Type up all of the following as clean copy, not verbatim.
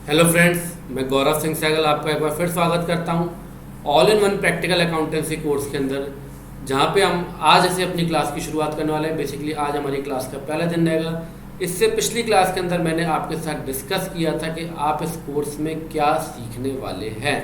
Hello friends, मैं गौरव सिंह सहगल आपका एक बार फिर स्वागत करता हूं all in one practical accountancy course के अंदर, जहां पे हम आज से अपनी क्लास की शुरुआत करने वाले हैं। बेसिकली आज हमारी क्लास का पहला दिन रहेगा। इससे पिछली क्लास के अंदर मैंने आपके साथ डिस्कस किया था कि आप इस कोर्स में क्या सीखने वाले हैं।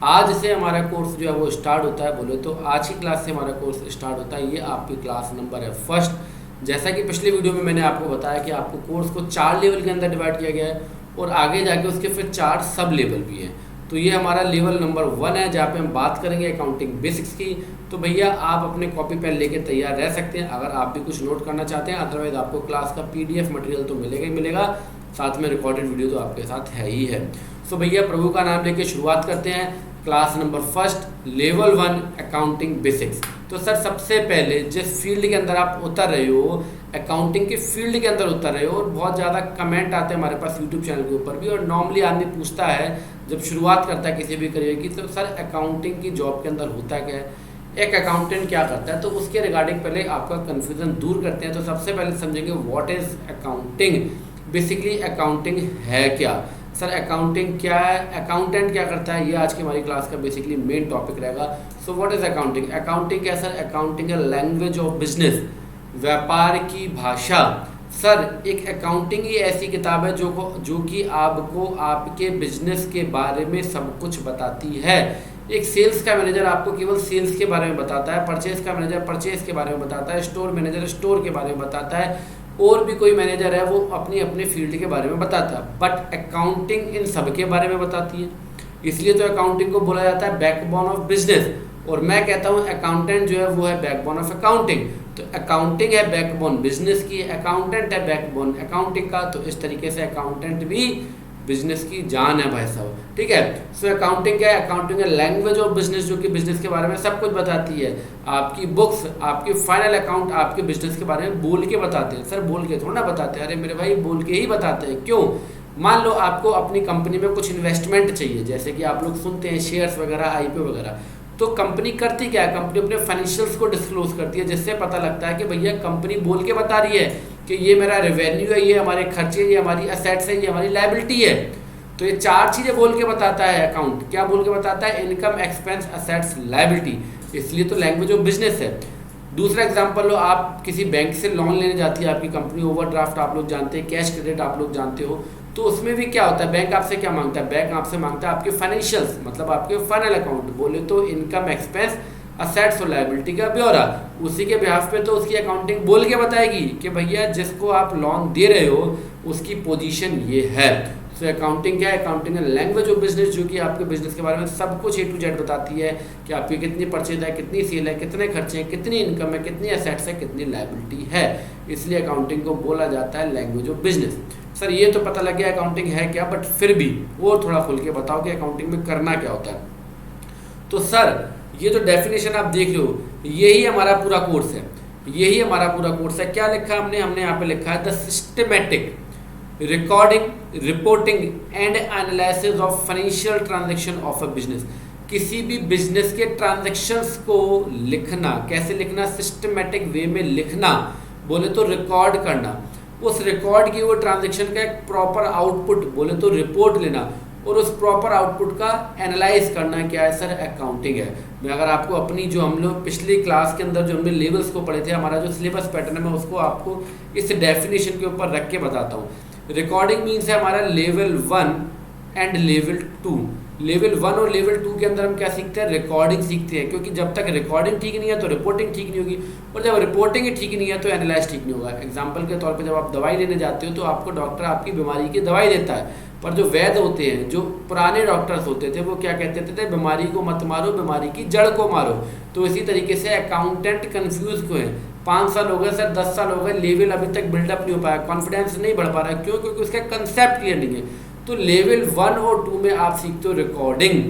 आज से हमारा कोर्स जो है वो स्टार्ट होता है। बोले तो आज की क्लास से हमारा कोर्स स्टार्ट होता है। ये आपकी क्लास नंबर है फर्स्ट। जैसा कि पिछली वीडियो में मैंने आपको बताया कि आपको कोर्स को 4 लेवल के अंदर डिवाइड किया गया है और आगे जाके उसके फिर 4 सब लेवल भी हैं। तो ये हमारा लेवल नंबर 1 है, जहाँ पे हम बात करेंगे अकाउंटिंग बेसिक्स की। तो भैया आप अपने कॉपी पेन लेके तैयार रह सकते हैं अगर आप भी कुछ नोट करना चाहते हैं। अदरवाइज आपको क्लास का PDF मटेरियल तो मिलेगा ही मिलेगा, साथ में रिकॉर्डेड वीडियो तो आपके साथ है ही है। सो भैया प्रभु का नाम लेके शुरुआत करते हैं। Class number first level 1 accounting basics. तो सर सबसे पहले जिस फील्ड के अंदर आप उतर रहे हो, अकाउंटिंग के फील्ड के अंदर उतर रहे हो, और बहुत ज़्यादा कमेंट आते हैं हमारे पास यूट्यूब चैनल के ऊपर भी, और नॉर्मली आदमी पूछता है जब शुरुआत करता है किसी भी करियर की, तो सर अकाउंटिंग की जॉब के अंदर होता क्या है, एक अकाउंटेंट क्या करता है। तो उसके रिगार्डिंग पहले आपका कन्फ्यूज़न दूर करते हैं। तो सबसे पहले समझेंगे what is accounting. Basically accounting है क्या। सर अकाउंटिंग क्या है, अकाउंटेंट क्या करता है, ये आज की हमारी क्लास का बेसिकली मेन टॉपिक रहेगा। So what is accounting. Accounting क्या है सर, अकाउंटिंग है लैंग्वेज ऑफ बिजनेस, व्यापार की भाषा। सर एक अकाउंटिंग ही ऐसी किताब है जो कि आपको आपके बिजनेस के बारे में सब कुछ बताती है। एक सेल्स का मैनेजर आपको केवल सेल्स के बारे में बताता है, परचेज का मैनेजर परचेज के बारे में बताता है, स्टोर मैनेजर स्टोर के बारे में बताता है, और भी कोई मैनेजर है वो अपनी अपने फील्ड के बारे में बताता है। बट अकाउंटिंग इन सब के बारे में बताती है। इसलिए तो अकाउंटिंग को बोला जाता है बैकबोन ऑफ बिजनेस। और मैं कहता हूँ अकाउंटेंट जो है वो है बैकबोन ऑफ अकाउंटिंग। तो अकाउंटिंग है बैकबोन बिजनेस की, अकाउंटेंट है बैकबोन अकाउंटिंग का। तो इस तरीके से अकाउंटेंट भी बिजनेस की जान है भाई साहब, ठीक है। सो अकाउंटिंग क्या है, अकाउंटिंग है लैंग्वेज ऑफ बिजनेस, जो कि बिजनेस के बारे में सब कुछ बताती है। आपकी बुक्स, आपकी फाइनल अकाउंट आपके बिजनेस के बारे में बोल के बताते हैं। सर बोल के थोड़ा ना बताते हैं, अरे मेरे भाई बोल के ही बताते हैं। क्यों, मान लो आपको अपनी कंपनी में कुछ इन्वेस्टमेंट चाहिए, जैसे कि आप लोग सुनते हैं शेयर्स वगैरह, IPO वगैरह। तो कंपनी करती क्या है, कंपनी अपने फाइनेंशियल्स को डिस्क्लोज करती है, जिससे पता लगता है कि भैया कंपनी बोल के बता रही है कि ये मेरा रेवेन्यू है, ये हमारे खर्चे, ये हमारी असेट्स है, ये हमारी लायबिलिटी है। तो ये 4 चीज़ें बोल के बताता है अकाउंट। क्या बोल के बताता है, इनकम, एक्सपेंस, असेट्स, लायबिलिटी। इसलिए तो लैंग्वेज ऑफ बिजनेस है। दूसरा एग्जांपल लो, आप किसी बैंक से लोन लेने जाती है आपकी कंपनी, ओवरड्राफ्ट आप लोग जानते हैं, कैश क्रेडिट आप लोग जानते हो। तो उसमें भी क्या होता है, बैंक आपसे क्या मांगता है, बैंक आपसे मांगता है आपके फाइनेंशियल्स, मतलब आपके फाइनल अकाउंट, बोले तो इनकम, एक्सपेंस, असेट्स और लायबिलिटी का ब्यौरा। उसी के बिहाफ पे तो उसकी अकाउंटिंग बोल के बताएगी कि भैया जिसको आप लोन दे रहे हो उसकी पोजीशन ये है। सो अकाउंटिंग क्या है, अकाउंटिंग है लैंग्वेज ऑफ बिजनेस, जो कि आपके बिजनेस के बारे में सब कुछ A to Z बताती है कि आपकी कितनी परचेज है, कितनी सेल है, कितने खर्चे हैं, कितनी इनकम है, कितनी असेट्स है, कितनी लायबिलिटी है। इसलिए अकाउंटिंग को बोला जाता है लैंग्वेज ऑफ बिजनेस। सर ये तो पता लग गया अकाउंटिंग है क्या, बट फिर भी और थोड़ा खुल के बताओ कि अकाउंटिंग में करना क्या होता है। तो सर ये जो डेफिनेशन आप देख रहे हो, यही हमारा पूरा कोर्स है, यही हमारा पूरा कोर्स है। क्या लिखा है हमने यहाँ पे लिखा है the systematic recording, reporting and analysis of financial transaction of a business. किसी भी बिजनेस के ट्रांजैक्शंस को लिखना, कैसे लिखना, सिस्टमेटिक वे में लिखना, बोले तो रिकॉर्ड करना, उस रिकॉर्ड की वो ट्रांजैक्शन का एक प्रॉपर आउटपुट, बोले तो रिपोर्ट लेना, और उस प्रॉपर आउटपुट का एनालाइज करना, क्या है सर, अकाउंटिंग है। मैं अगर आपको अपनी जो हम लोग पिछली क्लास के अंदर जो हमने लेवल्स को पढ़े थे, हमारा जो सिलेबस पैटर्न है, मैं उसको आपको इस डेफिनेशन के ऊपर रख के बताता हूँ। रिकॉर्डिंग मीन्स है हमारा लेवल 1 एंड लेवल 2। लेवल 1 और लेवल 2 के अंदर हम क्या सीखते हैं, रिकॉर्डिंग सीखते हैं, क्योंकि जब तक रिकॉर्डिंग ठीक नहीं है तो रिपोर्टिंग ठीक नहीं होगी, और जब रिपोर्टिंग ही ठीक नहीं है तो एनालाइज ठीक नहीं होगा। एग्जांपल के तौर पे जब आप दवाई लेने जाते हो तो आपको डॉक्टर आपकी बीमारी की दवाई देता है, पर जो वैद्य होते हैं, जो पुराने डॉक्टर्स होते थे, वो क्या कहते थे, बीमारी को मत मारो, बीमारी की जड़ को मारो। तो इसी तरीके से अकाउंटेंट कन्फ्यूज क्यों है, 5 साल हो गए सर, 10 साल हो गए, लेवल अभी तक बिल्डअप नहीं हो पाया, कॉन्फिडेंस नहीं बढ़ पा रहा है। क्यों, क्योंकि उसका कंसेप्ट क्लियर नहीं है। तो लेवल 1 और 2 में आप सीखते हो रिकॉर्डिंग,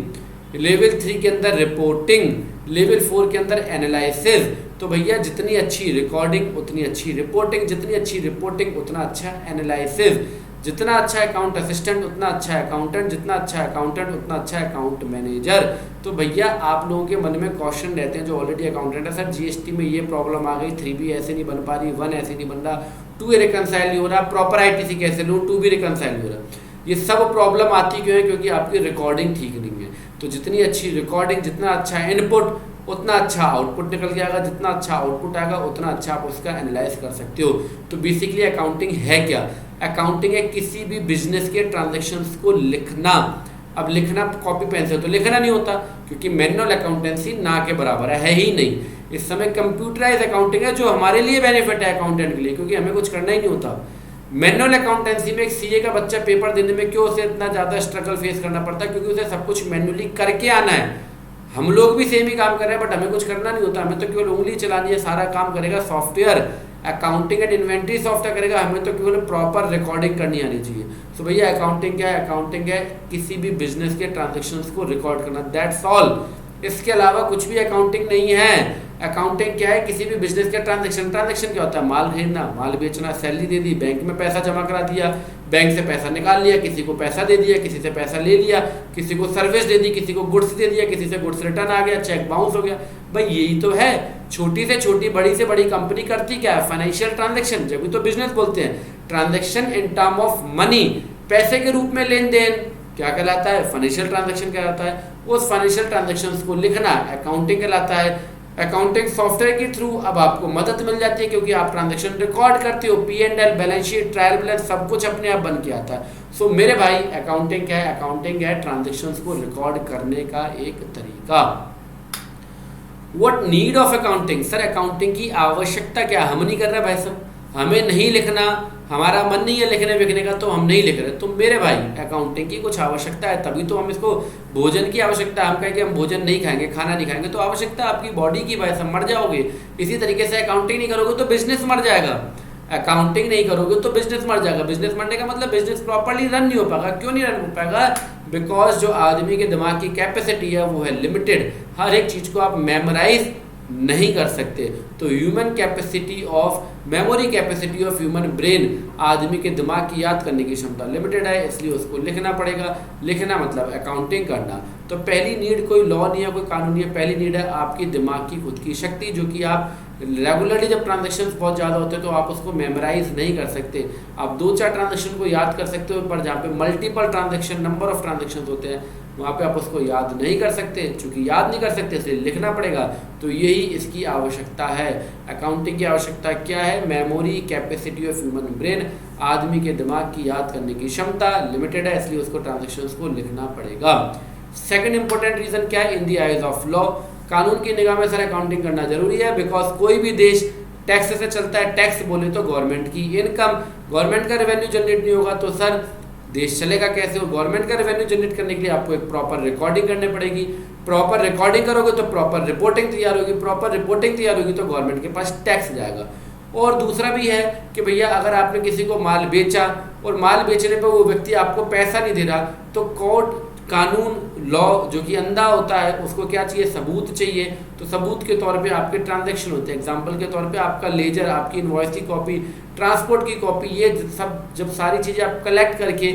लेवल 3 के अंदर रिपोर्टिंग, लेवल 4 के अंदर एनालिसिस। तो भैया जितनी अच्छी रिकॉर्डिंग उतनी अच्छी रिपोर्टिंग, जितनी अच्छी रिपोर्टिंग उतना अच्छा एनालिसिस, जितना अच्छा अकाउंट असिस्टेंट उतना अच्छा अकाउंटेंट, जितना अच्छा अकाउंटेंट उतना अच्छा अकाउंट मैनेजर। तो भैया आप लोगों के मन में क्वेश्चन रहते हैं जो ऑलरेडी अकाउंटेंट है, सर GST में ये प्रॉब्लम आ गई, 3B ऐसे नहीं बन पा रही, 1 ऐसे नहीं बन रहा, 2 रिकनसाइल नहीं हो रहा, प्रॉपर ITC कैसे लूँ, 2 भी रिकनसाइल नहीं हो रहा। ये सब प्रॉब्लम आती क्यों है? क्योंकि आपकी रिकॉर्डिंग ठीक नहीं है। तो जितनी अच्छी रिकॉर्डिंग, जितना अच्छा इनपुट उतना अच्छा आउटपुट निकल के आएगा, जितना अच्छा आउटपुट आएगा उतना अच्छा आप उसका एनालाइज कर सकते हो। तो बेसिकली अकाउंटिंग है क्या? अकाउंटिंग है किसी भी बिजनेस के ट्रांजैक्शंस को लिखना। अब लिखना कॉपी पेन से तो लिखना नहीं होता, क्योंकि मैनुअल अकाउंटेंसी ना के बराबर है ही नहीं। इस समय कंप्यूटराइज अकाउंटिंग है जो हमारे लिए बेनिफिट है अकाउंटेंट के लिए, क्योंकि हमें कुछ करना ही नहीं होता। मैनुअल अकाउंटेंसी में एक सीए का बच्चा पेपर देने में क्यों उसे इतना ज़्यादा स्ट्रगल फेस करना पड़ता है? क्योंकि उसे सब कुछ मैनुअली करके आना है। हम लोग भी सेम ही काम कर रहे हैं, बट हमें कुछ करना नहीं होता, हमें तो केवल उंगली चलानी है, सारा काम करेगा software. Accounting and inventory software करेगा, हमें तो केवल प्रॉपर रिकॉर्डिंग करनी आनी चाहिए। तो भैया अकाउंटिंग क्या है? अकाउंटिंग है किसी भी बिजनेस के ट्रांजेक्शन्स को रिकॉर्ड करना, दैट्स ऑल। इसके अलावा कुछ भी अकाउंटिंग नहीं है। अकाउंटिंग क्या है? किसी भी बिजनेस के ट्रांजेक्शन। ट्रांजेक्शन क्या होता है? माल खरीदना, माल बेचना, सैलरी दे दी, बैंक में पैसा जमा करा दिया, बैंक से पैसा निकाल लिया, किसी को पैसा दे दिया, किसी से पैसा ले लिया, किसी को सर्विस दे दी, किसी को गुड्स दे दिया, किसी से गुड्स रिटर्न आ गया, चेक बाउंस हो गया। भाई यही तो है। छोटी से छोटी, बड़ी से बड़ी कंपनी करती क्या है? फाइनेंशियल ट्रांजेक्शन, जब भी तो बिजनेस बोलते हैं। Transaction in term of money, पैसे के रूप में लेन देन क्या कहलाता है? फाइनेंशियल ट्रांजेक्शन कहलाता है। उस फाइनेंशियल ट्रांजेक्शन्स को लिखना अकाउंटिंग कहलाता है। अकाउंटिंग सॉफ्टवेयर के थ्रू अब आपको मदद मिल जाती है, क्योंकि आप ट्रांजैक्शन रिकॉर्ड करते हो, P&L, balance sheet, trial balance सब कुछ अपने आप बन के आता है। सो मेरे भाई अकाउंटिंग क्या है? अकाउंटिंग है ट्रांजैक्शंस को रिकॉर्ड करने का एक तरीका। What need of accounting? Sir accounting की आवश्यकता क्या? हम नहीं कर रहे भाई साहब, हमें नहीं लिखना, हमारा मन नहीं है लिखने विखने का, तो हम नहीं लिख रहे। तो मेरे भाई अकाउंटिंग की कुछ आवश्यकता है, तभी तो हम इसको, भोजन की आवश्यकता, हम कहें कि हम भोजन नहीं खाएंगे, खाना नहीं खाएंगे, तो आवश्यकता आपकी बॉडी की भाई साहब, मर जाओगे। इसी तरीके से अकाउंटिंग नहीं करोगे तो बिजनेस मर जाएगा। अकाउंटिंग नहीं करोगे तो बिजनेस मर जाएगा। बिजनेस मरने का मतलब बिजनेस प्रॉपर्ली रन नहीं हो पाएगा। क्यों नहीं रन हो पाएगा? बिकॉज जो आदमी के दिमाग की कैपेसिटी है वो है लिमिटेड। हर एक चीज़ को आप मेमोराइज नहीं कर सकते। तो human capacity of, memory capacity of human brain, आदमी के दिमाग की याद करने की क्षमता लिमिटेड है, इसलिए उसको लिखना पड़ेगा। लिखना मतलब अकाउंटिंग करना। तो पहली नीड कोई लॉ नहीं है, कोई कानून नहीं है, पहली नीड है आपकी दिमाग की खुद की शक्ति, जो कि आप रेगुलरली जब ट्रांजेक्शन्स बहुत ज़्यादा होते हैं तो आप उसको मेमोराइज नहीं कर सकते। आप 2-4 ट्रांजेक्शन को याद कर सकते हो, पर जहाँ पे multiple transaction, number of transaction होते हैं, वहाँ पे आप उसको याद नहीं कर सकते। चूँकि याद नहीं कर सकते इसलिए लिखना पड़ेगा। तो यही इसकी आवश्यकता है। अकाउंटिंग की आवश्यकता क्या है? Memory capacity of human brain, आदमी के दिमाग की याद करने की क्षमता लिमिटेड है, इसलिए उसको ट्रांजेक्शन्स को लिखना पड़ेगा। सेकेंड इंपॉर्टेंट रीजन क्या है? In the eyes of law, कानून की निगाह में सर अकाउंटिंग करना जरूरी है। बिकॉज कोई भी देश टैक्स से चलता है। टैक्स बोले तो गवर्नमेंट की इनकम, गवर्नमेंट का रेवेन्यू जनरेट नहीं होगा तो सर देश चलेगा कैसे? हो गवर्नमेंट का रेवेन्यू जनरेट करने के लिए आपको एक प्रॉपर रिकॉर्डिंग करनी पड़ेगी। प्रॉपर रिकॉर्डिंग करोगे तो प्रॉपर रिपोर्टिंग तैयार होगी, प्रॉपर रिपोर्टिंग तैयार होगी तो गवर्नमेंट के पास टैक्स जाएगा। और दूसरा भी है कि भैया अगर आपने किसी को माल बेचा और माल बेचने पर वो व्यक्ति आपको पैसा नहीं दे रहा, तो कोर्ट, कानून, लॉ जो कि अंधा होता है, उसको क्या चाहिए? सबूत चाहिए। तो सबूत के तौर पे आपके ट्रांजैक्शन होते हैं। एग्जांपल के तौर पे आपका लेजर, आपकी इनवॉइस की कॉपी, ट्रांसपोर्ट की कॉपी, ये सब जब सारी चीज़ें आप कलेक्ट करके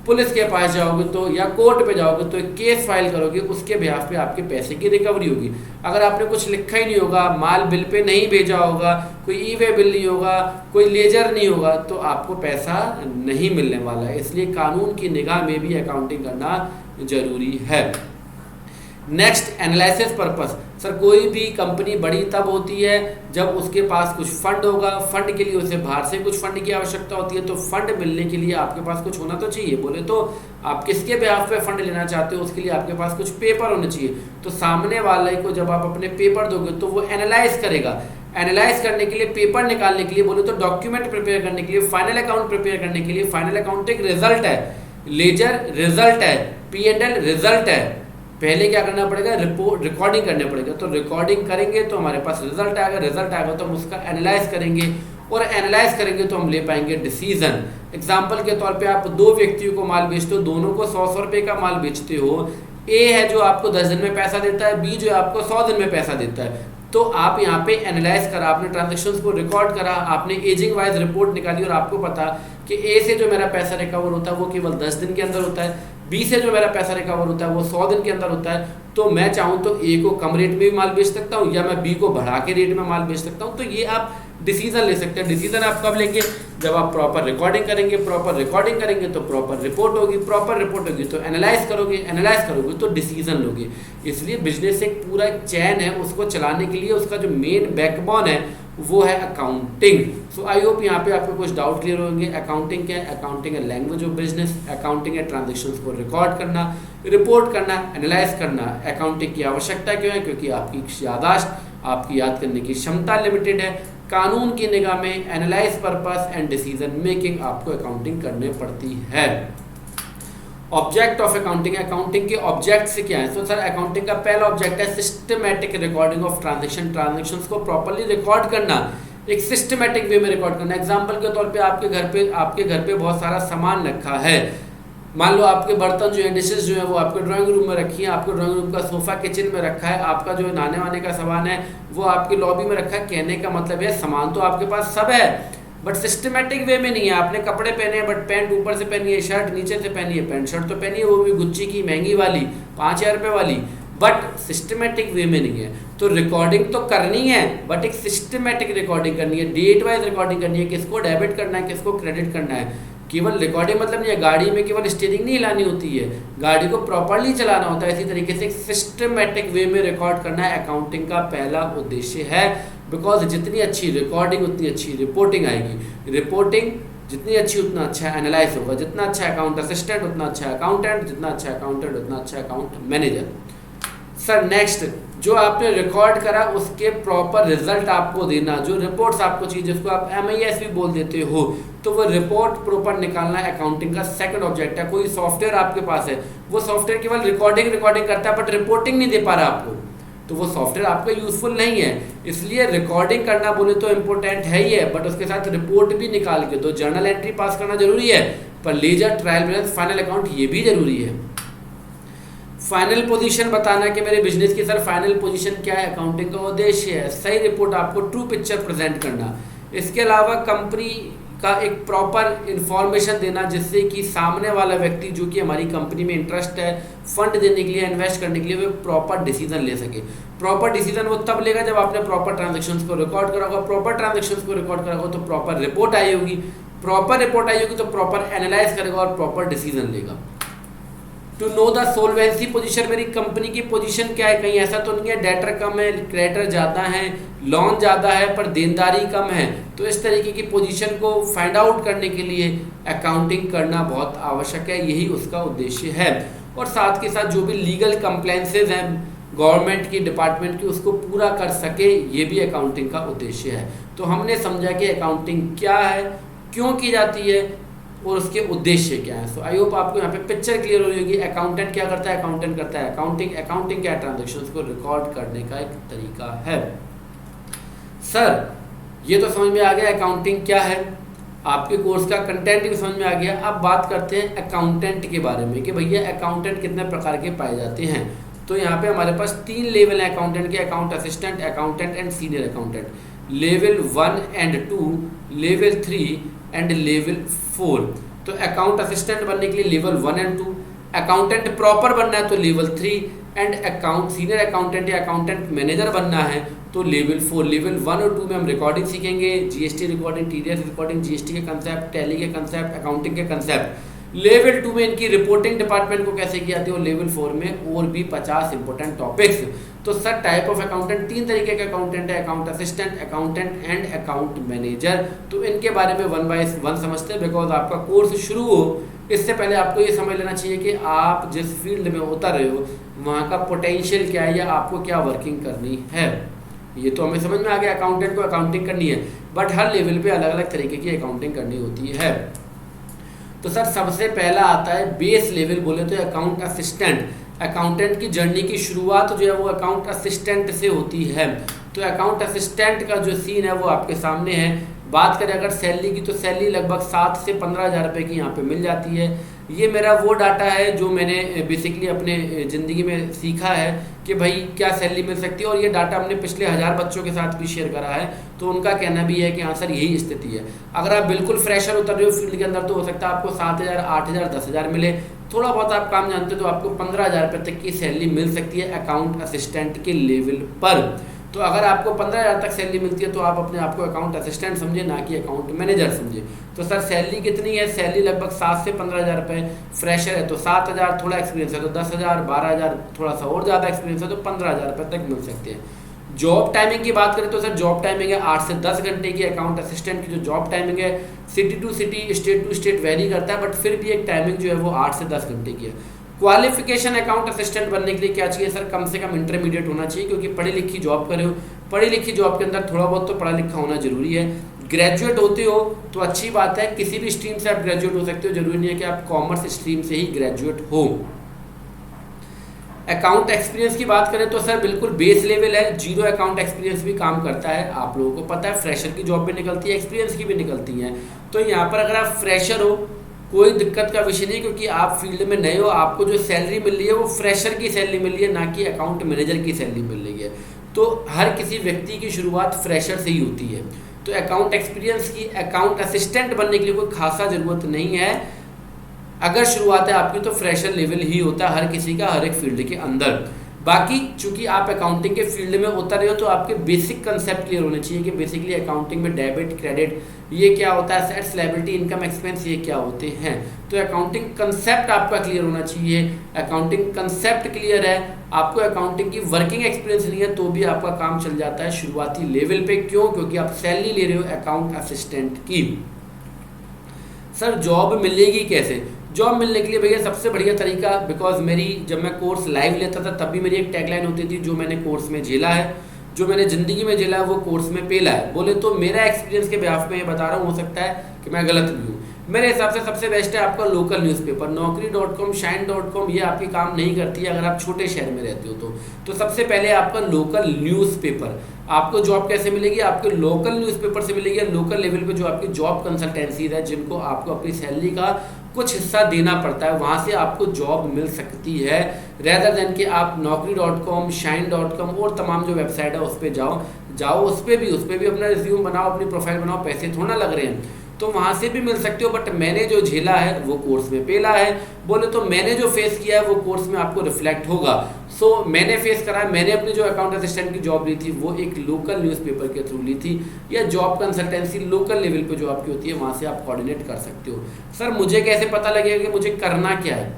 पुलिस के पास जाओगे तो, या कोर्ट पे जाओगे तो एक केस फाइल करोगे, उसके बिहाफ पे आपके पैसे की रिकवरी होगी। अगर आपने कुछ लिखा ही नहीं होगा, माल बिल पे नहीं भेजा होगा, कोई ई वे बिल नहीं होगा, कोई लेजर नहीं होगा, तो आपको पैसा नहीं मिलने वाला है। इसलिए कानून की निगाह में भी अकाउंटिंग करना जरूरी है। Next, analysis purpose. सर कोई भी कंपनी बड़ी तब होती है जब उसके पास कुछ फंड होगा। फंड के लिए उसे बाहर से कुछ फंड की आवश्यकता होती है। तो फंड मिलने के लिए आपके पास कुछ होना तो चाहिए। बोले तो आप किसके बिहाफ पे फंड लेना चाहते हो, उसके लिए आपके पास कुछ पेपर होने चाहिए। तो सामने वाले को जब आप अपने पेपर दोगे तो वो एनालाइज करेगा। एनालाइज करने के लिए, पेपर निकालने के लिए, बोले तो डॉक्यूमेंट प्रिपेयर करने के लिए, फाइनल अकाउंट प्रिपेयर करने के लिए, फाइनल अकाउंट एक रिजल्ट है, लेजर रिजल्ट है, P&L रिजल्ट है। पहले क्या करना पड़ेगा? रिकॉर्डिंग करना पड़ेगा। तो रिकॉर्डिंग करेंगे तो हमारे पास रिजल्ट आएगा, रिजल्ट आएगा तो हम उसका एनालाइज करेंगे, और एनालाइज करेंगे तो हम ले पाएंगे डिसीजन। एग्जाम्पल के तौर पे आप 2 व्यक्तियों को माल बेचते हो, दोनों को 100 रुपये का माल बेचते हो। ए है जो आपको 10 दिन में पैसा देता है, बी जो है आपको 100 दिन में पैसा देता है। तो आप यहाँ पे एनालाइज करा, आपने ट्रांजैक्शंस को रिकॉर्ड करा, आपने एजिंग वाइज रिपोर्ट निकाली और आपको पता कि ए से जो मेरा पैसा रिकवर होता है वो केवल 10 दिन के अंदर होता है, बी से जो मेरा पैसा रिकवर होता है वो 100 दिन के अंदर होता है। तो मैं चाहूँ तो ए को कम रेट में भी माल बेच सकता हूँ, या मैं बी को बढ़ा के रेट में माल बेच सकता हूँ। तो ये आप डिसीजन ले सकते हैं। डिसीजन आप कब लेंगे? जब आप प्रॉपर रिकॉर्डिंग करेंगे, प्रॉपर रिकॉर्डिंग करेंगे तो प्रॉपर रिपोर्ट होगी, प्रॉपर रिपोर्ट होगी तो एनालाइज करोगे, एनालाइज करोगे तो डिसीजन लोगे। इसलिए बिजनेस एक पूरा चैन है, उसको चलाने के लिए उसका जो मेन बैकबोन है वो है अकाउंटिंग। सो आई होप यहाँ पे आपको कुछ डाउट क्लियर होंगे। अकाउंटिंग क्या है? अकाउंटिंग है लैंग्वेज ऑफ बिजनेस। अकाउंटिंग है ट्रांजेक्शन्स को रिकॉर्ड करना, रिपोर्ट करना, एनालाइज करना। अकाउंटिंग की आवश्यकता क्यों है? क्योंकि आपकी याददाश्त, आपकी याद करने की क्षमता लिमिटेड है। कानून की निगाह में analyse purpose and decision making आपको अकाउंटिंग करने पड़ती है। ऑब्जेक्ट ऑफ अकाउंटिंग, अकाउंटिंग के ऑब्जेक्ट्स क्या है? तो सर अकाउंटिंग का पहला ऑब्जेक्ट है systematic recording of transaction, transactions को प्रॉपर्ली रिकॉर्ड करना, एक सिस्टमैटिक वे में रिकॉर्ड करना। एग्जांपल के तौर पे आपके घर पे बहुत सारा सामान रखा है। मान लो आपके बर्तन जो है, डिशेस जो है वो आपके ड्राइंग रूम में रखी है, आपके ड्राइंग रूम का सोफा किचन में रखा है, आपका जो नहाने वाने का सामान है वो आपकी लॉबी में रखा है। कहने का मतलब है सामान तो आपके पास सब है बट सिस्टमैटिक वे में नहीं है। आपने कपड़े पहने हैं बट पैंट ऊपर से पहनी है, शर्ट नीचे से पहनी है, पैंट शर्ट तो पहनी है वो भी गुच्ची की महंगी वाली 5,000 रुपये वाली, बट सिस्टमैटिक वे में नहीं है। तो रिकॉर्डिंग तो करनी है बट एक सिस्टमैटिक रिकॉर्डिंग करनी है, डेट वाइज रिकॉर्डिंग करनी है, किसको डेबिट करना है, किसको क्रेडिट करना है। केवल रिकॉर्डिंग मतलब नहीं है, गाड़ी में केवल स्टीयरिंग नहीं हिलानी होती है, गाड़ी को प्रॉपर्ली चलाना होता है। इसी तरीके से एक सिस्टमैटिक वे में रिकॉर्ड करना है अकाउंटिंग का पहला उद्देश्य है। बिकॉज जितनी अच्छी रिकॉर्डिंग उतनी अच्छी रिपोर्टिंग आएगी, रिपोर्टिंग जितनी अच्छी उतना अच्छा एनालाइज होगा, जितना अच्छा अकाउंट असिस्टेंट उतना अच्छा अकाउंटेंट, जितना अच्छा अकाउंटेंट उतना अच्छा अकाउंट मैनेजर। सर नेक्स्ट, जो आपने रिकॉर्ड करा उसके प्रॉपर रिजल्ट आपको देना, जो रिपोर्ट्स आपको चाहिए जिसको आप MIS भी बोल देते हो, तो वो रिपोर्ट प्रॉपर निकालना अकाउंटिंग का सेकंड ऑब्जेक्ट है। कोई सॉफ्टवेयर आपके पास है, वो सॉफ्टवेयर केवल रिकॉर्डिंग करता है बट रिपोर्टिंग नहीं दे पा रहा आपको, तो वो सॉफ्टवेयर आपका यूजफुल नहीं है। इसलिए रिकॉर्डिंग करना बोले तो इम्पोर्टेंट है ही है बट उसके साथ रिपोर्ट भी निकाल के, तो जर्नल एंट्री पास करना जरूरी है पर ledger, trial balance, final account ये भी जरूरी है। फाइनल पोजीशन बताना कि मेरे बिजनेस की सर फाइनल पोजीशन क्या है, अकाउंटिंग का उद्देश्य है सही रिपोर्ट, आपको ट्रू पिक्चर प्रेजेंट करना। इसके अलावा कंपनी का एक प्रॉपर इंफॉर्मेशन देना जिससे कि सामने वाला व्यक्ति जो कि हमारी कंपनी में इंटरेस्ट है फंड देने के लिए, इन्वेस्ट करने के लिए, वो प्रॉपर डिसीजन ले सके। प्रॉपर डिसीजन वो तब लेगा जब आपने प्रॉपर ट्रांजेक्शन्स को रिकॉर्ड करा होगा, प्रॉपर ट्रांजेक्शन्स को रिकॉर्ड करा होगा तो प्रॉपर रिपोर्ट आई होगी, प्रॉपर रिपोर्ट आई होगी तो प्रॉपर एनालाइज करेगा और प्रॉपर डिसीजन लेगा। टू नो द सोल्वेंसी पोजीशन, मेरी कंपनी की पोजीशन क्या है, कहीं ऐसा तो नहीं है डेटर कम है, क्रेडिटर ज़्यादा है, लोन ज़्यादा है पर देनदारी कम है। तो इस तरीके की पोजीशन को फाइंड आउट करने के लिए अकाउंटिंग करना बहुत आवश्यक है, यही उसका उद्देश्य है। और साथ के साथ जो भी लीगल कंप्लेंसेज हैं गवर्नमेंट की, डिपार्टमेंट की, उसको पूरा कर सके, ये भी अकाउंटिंग का उद्देश्य है। तो हमने समझा कि अकाउंटिंग क्या है, क्यों की जाती है और उसके उद्देश्य क्या है। सो आई होप आपको यहाँ पे पिक्चर क्लियर हो रही होगी। अकाउंटेंट क्या करता है, अकाउंटेंट करता है अकाउंटिंग। अकाउंटिंग क्या है, ट्रांजेक्शन्स को रिकॉर्ड करने का एक तरीका है। सर ये तो समझ में आ गया अकाउंटिंग क्या है, आपके कोर्स का कंटेंट भी समझ में आ गया। अब बात करते हैं अकाउंटेंट के बारे में कि भैया अकाउंटेंट कितने प्रकार के पाए जाते हैं। तो यहाँ पे हमारे पास 3 लेवल हैं अकाउंटेंट के, account assistant, accountant and senior accountant. Level 1 and 2, level 3 and level 4। तो अकाउंट असिस्टेंट बनने के लिए लेवल 1 एंड 2, अकाउंटेंट प्रॉपर बनना है तो level 3 and account senior accountant या अकाउंटेंट मैनेजर बनना है तो लेवल 4। लेवल 1 और 2 में हम रिकॉर्डिंग सीखेंगे, GST recording, TDS recording, GST के कंसेप्ट, टैली के कंसेप्ट, अकाउंटिंग के कंसेप्ट। लेवल 2 में इनकी रिपोर्टिंग डिपार्टमेंट को कैसे किया जाती है, और लेवल 4 में और भी 50 इंपॉर्टेंट टॉपिक्स। तो सर टाइप ऑफ अकाउंटेंट 3 तरीके के अकाउंटेंट है, account assistant, accountant and account manager. तो इनके बारे में 1 बाय 1 समझते हैं। बिकॉज आपका कोर्स शुरू हो इससे पहले आपको ये समझ लेना चाहिए कि आप जिस फील्ड में उतर रहे हो वहाँ का पोटेंशियल क्या है या आपको क्या वर्किंग करनी है। ये तो हमें समझ में आ गया अकाउंटेंट को अकाउंटिंग करनी है, बट हर लेवल पे अलग अलग तरीके की अकाउंटिंग करनी होती है। तो सर सबसे पहला आता है बेस लेवल, बोले तो अकाउंट असिस्टेंट। अकाउंटेंट की जर्नी की शुरुआत जो है वो अकाउंट असिस्टेंट से होती है। तो अकाउंट असिस्टेंट का जो सीन है वो आपके सामने है। बात करें अगर सैलरी की तो सैलरी लगभग 7 से 15 हज़ार रुपये की यहाँ पे मिल जाती है। ये मेरा वो डाटा है जो मैंने बेसिकली अपने ज़िंदगी में सीखा है कि भाई क्या सैलरी मिल सकती है, और ये डाटा हमने पिछले 1000 बच्चों के साथ भी शेयर करा है। तो उनका कहना भी है कि हाँ सर यही स्थिति है। अगर आप बिल्कुल फ्रेशर उतर रहे हो फील्ड के अंदर तो हो सकता है आपको 7,000, 8,000, 10,000 मिले। थोड़ा बहुत आप काम जानते हो तो आपको 15,000 रुपये तक की सैलरी मिल सकती है अकाउंट असिस्टेंट के लेवल पर। तो अगर आपको 15,000 तक सैलरी मिलती है तो आप अपने आप को अकाउंट असिस्टेंट समझे, ना कि अकाउंट मैनेजर समझे। तो सर सैलरी कितनी है? सैलरी लगभग 7 से 15,000 रुपये। फ्रेशर है तो 7,000, थोड़ा एक्सपीरियंस है तो 10,000, 12,000, थोड़ा सा और ज़्यादा एक्सपीरियंस है तो 15,000 रुपये तक मिल सकते हैं। जॉब टाइमिंग की बात करें तो सर जॉब टाइमिंग है 8 से 10 घंटे की। अकाउंट असिस्टेंट की जो जॉब टाइमिंग है city to city, state to state vary करता है, बट फिर भी एक टाइमिंग जो है वो 8 से 10 घंटे की है। क्वालिफिकेशन अकाउंट असिस्टेंट बनने के लिए क्या चाहिए सर? कम से कम इंटरमीडिएट होना चाहिए, क्योंकि पढ़ी लिखी जॉब करे हो। पढ़ी लिखी जॉब के अंदर थोड़ा बहुत तो पढ़ा लिखा होना जरूरी है। ग्रेजुएट होते हो तो अच्छी बात है, किसी भी स्ट्रीम से आप ग्रेजुएट हो सकते हो, जरूरी नहीं है कि आप कॉमर्स स्ट्रीम से ही ग्रेजुएट हो। अकाउंट एक्सपीरियंस की बात करें तो सर बिल्कुल बेस लेवल है, जीरो अकाउंट एक्सपीरियंस भी काम करता है। आप लोगों को पता है फ्रेशर की जॉब भी निकलती है, एक्सपीरियंस की भी निकलती है। तो यहाँ पर अगर आप फ्रेशर हो कोई दिक्कत का विषय नहीं, क्योंकि आप फील्ड में नए हो, आपको जो सैलरी मिल रही है वो फ्रेशर की सैलरी मिल रही है, ना कि अकाउंट मैनेजर की सैलरी मिल रही है। तो हर किसी व्यक्ति की शुरुआत फ्रेशर से ही होती है। तो अकाउंट एक्सपीरियंस की अकाउंट असिस्टेंट बनने के लिए कोई खासा ज़रूरत नहीं है। अगर शुरुआत है आपकी तो फ्रेशर लेवल ही होता है हर किसी का, हर एक फील्ड के अंदर। बाकी चूंकि आप अकाउंटिंग के फील्ड में उतर रहे हो तो आपके बेसिक कंसेप्ट क्लियर होने चाहिए कि बेसिकली अकाउंटिंग में डेबिट क्रेडिट ये क्या होता है, एसेट्स लायबिलिटी इनकम एक्सपेंस ये क्या होते हैं। तो अकाउंटिंग कंसेप्ट आपका क्लियर होना चाहिए। अकाउंटिंग कंसेप्ट क्लियर है, आपको अकाउंटिंग की वर्किंग एक्सपीरियंस नहीं है तो भी आपका काम चल जाता है शुरुआती लेवल पे। क्यों? क्योंकि आप सैलरी ले रहे हो अकाउंट असिस्टेंट की। सर जॉब मिलेगी कैसे? जॉब मिलने के लिए भैया सबसे बढ़िया तरीका, बिकॉज मेरी जब मैं कोर्स लाइव लेता था तब भी मेरी एक टैगलाइन होती थी, जो मैंने कोर्स में झेला है, जो मैंने ज़िंदगी में झेला है वो कोर्स में पेला है। बोले तो मेरा एक्सपीरियंस के बिहाफ में ये बता रहा हूँ, हो सकता है कि मैं गलत भी हूँ। मेरे हिसाब से सबसे बेस्ट है आपका लोकल न्यूज़पेपर। Naukri.com, Shine.com ये आपकी काम नहीं करती है अगर आप छोटे शहर में रहते हो तो सबसे पहले आपका लोकल न्यूज़पेपर। आपको जॉब कैसे मिलेगी? आपके लोकल न्यूज़पेपर से मिलेगी, लोकल लेवल पे जो आपकी जॉब कंसल्टेंसीज है जिनको आपको अपनी सैलरी का कुछ हिस्सा देना पड़ता है, वहाँ से आपको जॉब मिल सकती है। रेदर देन कि आप Naukri.com, Shine.com और तमाम जो वेबसाइट है उस पर जाओ उस पर भी अपना रिज्यूम बनाओ, अपनी प्रोफाइल बनाओ, पैसे थोड़ा लग रहे हैं, तो वहाँ से भी मिल सकते हो। बट मैंने जो झेला है वो कोर्स में पेला है। बोले तो मैंने जो फेस किया है वो कोर्स में आपको रिफ्लेक्ट होगा। सो मैंने फेस करा है। मैंने अपनी जो अकाउंट असिस्टेंट की जॉब ली थी वो एक लोकल न्यूज़पेपर के थ्रू ली थी, या जॉब कंसल्टेंसी लोकल लेवल पे जो आपकी होती है वहाँ से आप कोऑर्डिनेट कर सकते हो। सर मुझे कैसे पता लगेगा कि मुझे करना क्या है,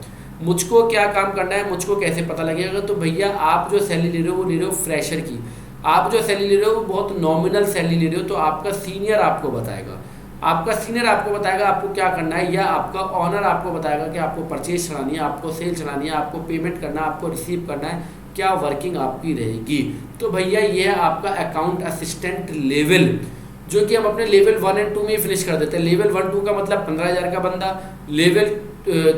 मुझको क्या काम करना है, मुझको कैसे पता लगेगा? तो भैया आप जो सैलरी ले रहे हो वो ले रहे हो फ्रेशर की। आप जो सैलरी ले रहे हो वो बहुत नॉमिनल सैलरी ले रहे हो, तो आपका सीनियर आपको बताएगा आपको क्या करना है, या आपका ऑनर आपको बताएगा कि आपको परचेज चलानी है, आपको सेल चलानी है, आपको पेमेंट करना है, आपको रिसीव करना है, क्या वर्किंग आपकी रहेगी। तो भैया ये है आपका अकाउंट असिस्टेंट लेवल, जो कि हम अपने लेवल 1 और 2 में ही फिनिश कर देते हैं। लेवल 1 2 का मतलब 15,000 का बंदा, लेवल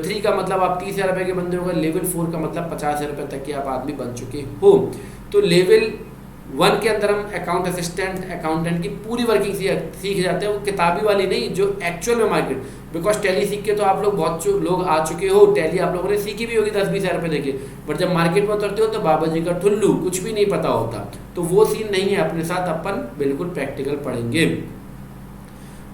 3 का मतलब आप 30,000 रुपये के बंदे होगा, लेवल 4 का मतलब 50,000 रुपये तक के आप आदमी बन चुके हो। तो लेवल 1 के अंदर हम अकाउंटेंट की पूरी वर्किंग सीख जाते हैं, वो किताबी वाली नहीं, जो एक्चुअल में मार्केट। बिकॉज टैली सीख के तो आप लोग बहुत लोग आ चुके हो, टैली आप लोगों ने सीखी भी होगी 10-20 हज़ार रुपये देके, बट जब मार्केट में उतरते हो तो बाबा जी का ठुल्लू, कुछ भी नहीं पता होता। तो वो सीन नहीं है अपने साथ, अपन बिल्कुल प्रैक्टिकल पढ़ेंगे।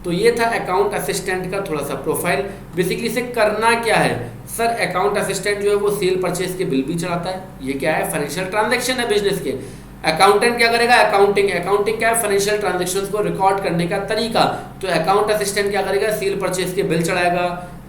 तो ये था अकाउंट असिस्टेंट का थोड़ा सा प्रोफाइल। बेसिकली इसे करना क्या है सर? अकाउंट असिस्टेंट जो है वो सेल परचेज के बिल भी चढ़ाता है। ये क्या है? फाइनेंशियल ट्रांजैक्शन है बिजनेस के। अकाउंटेंट क्या करेगा? अकाउंटिंग क्या है? फाइनेंशियल ट्रांजैक्शंस को रिकॉर्ड करने का तरीका। तो अकाउंट असिस्टेंट क्या करेगा? सेल परचेज के बिल चढ़ाएगा,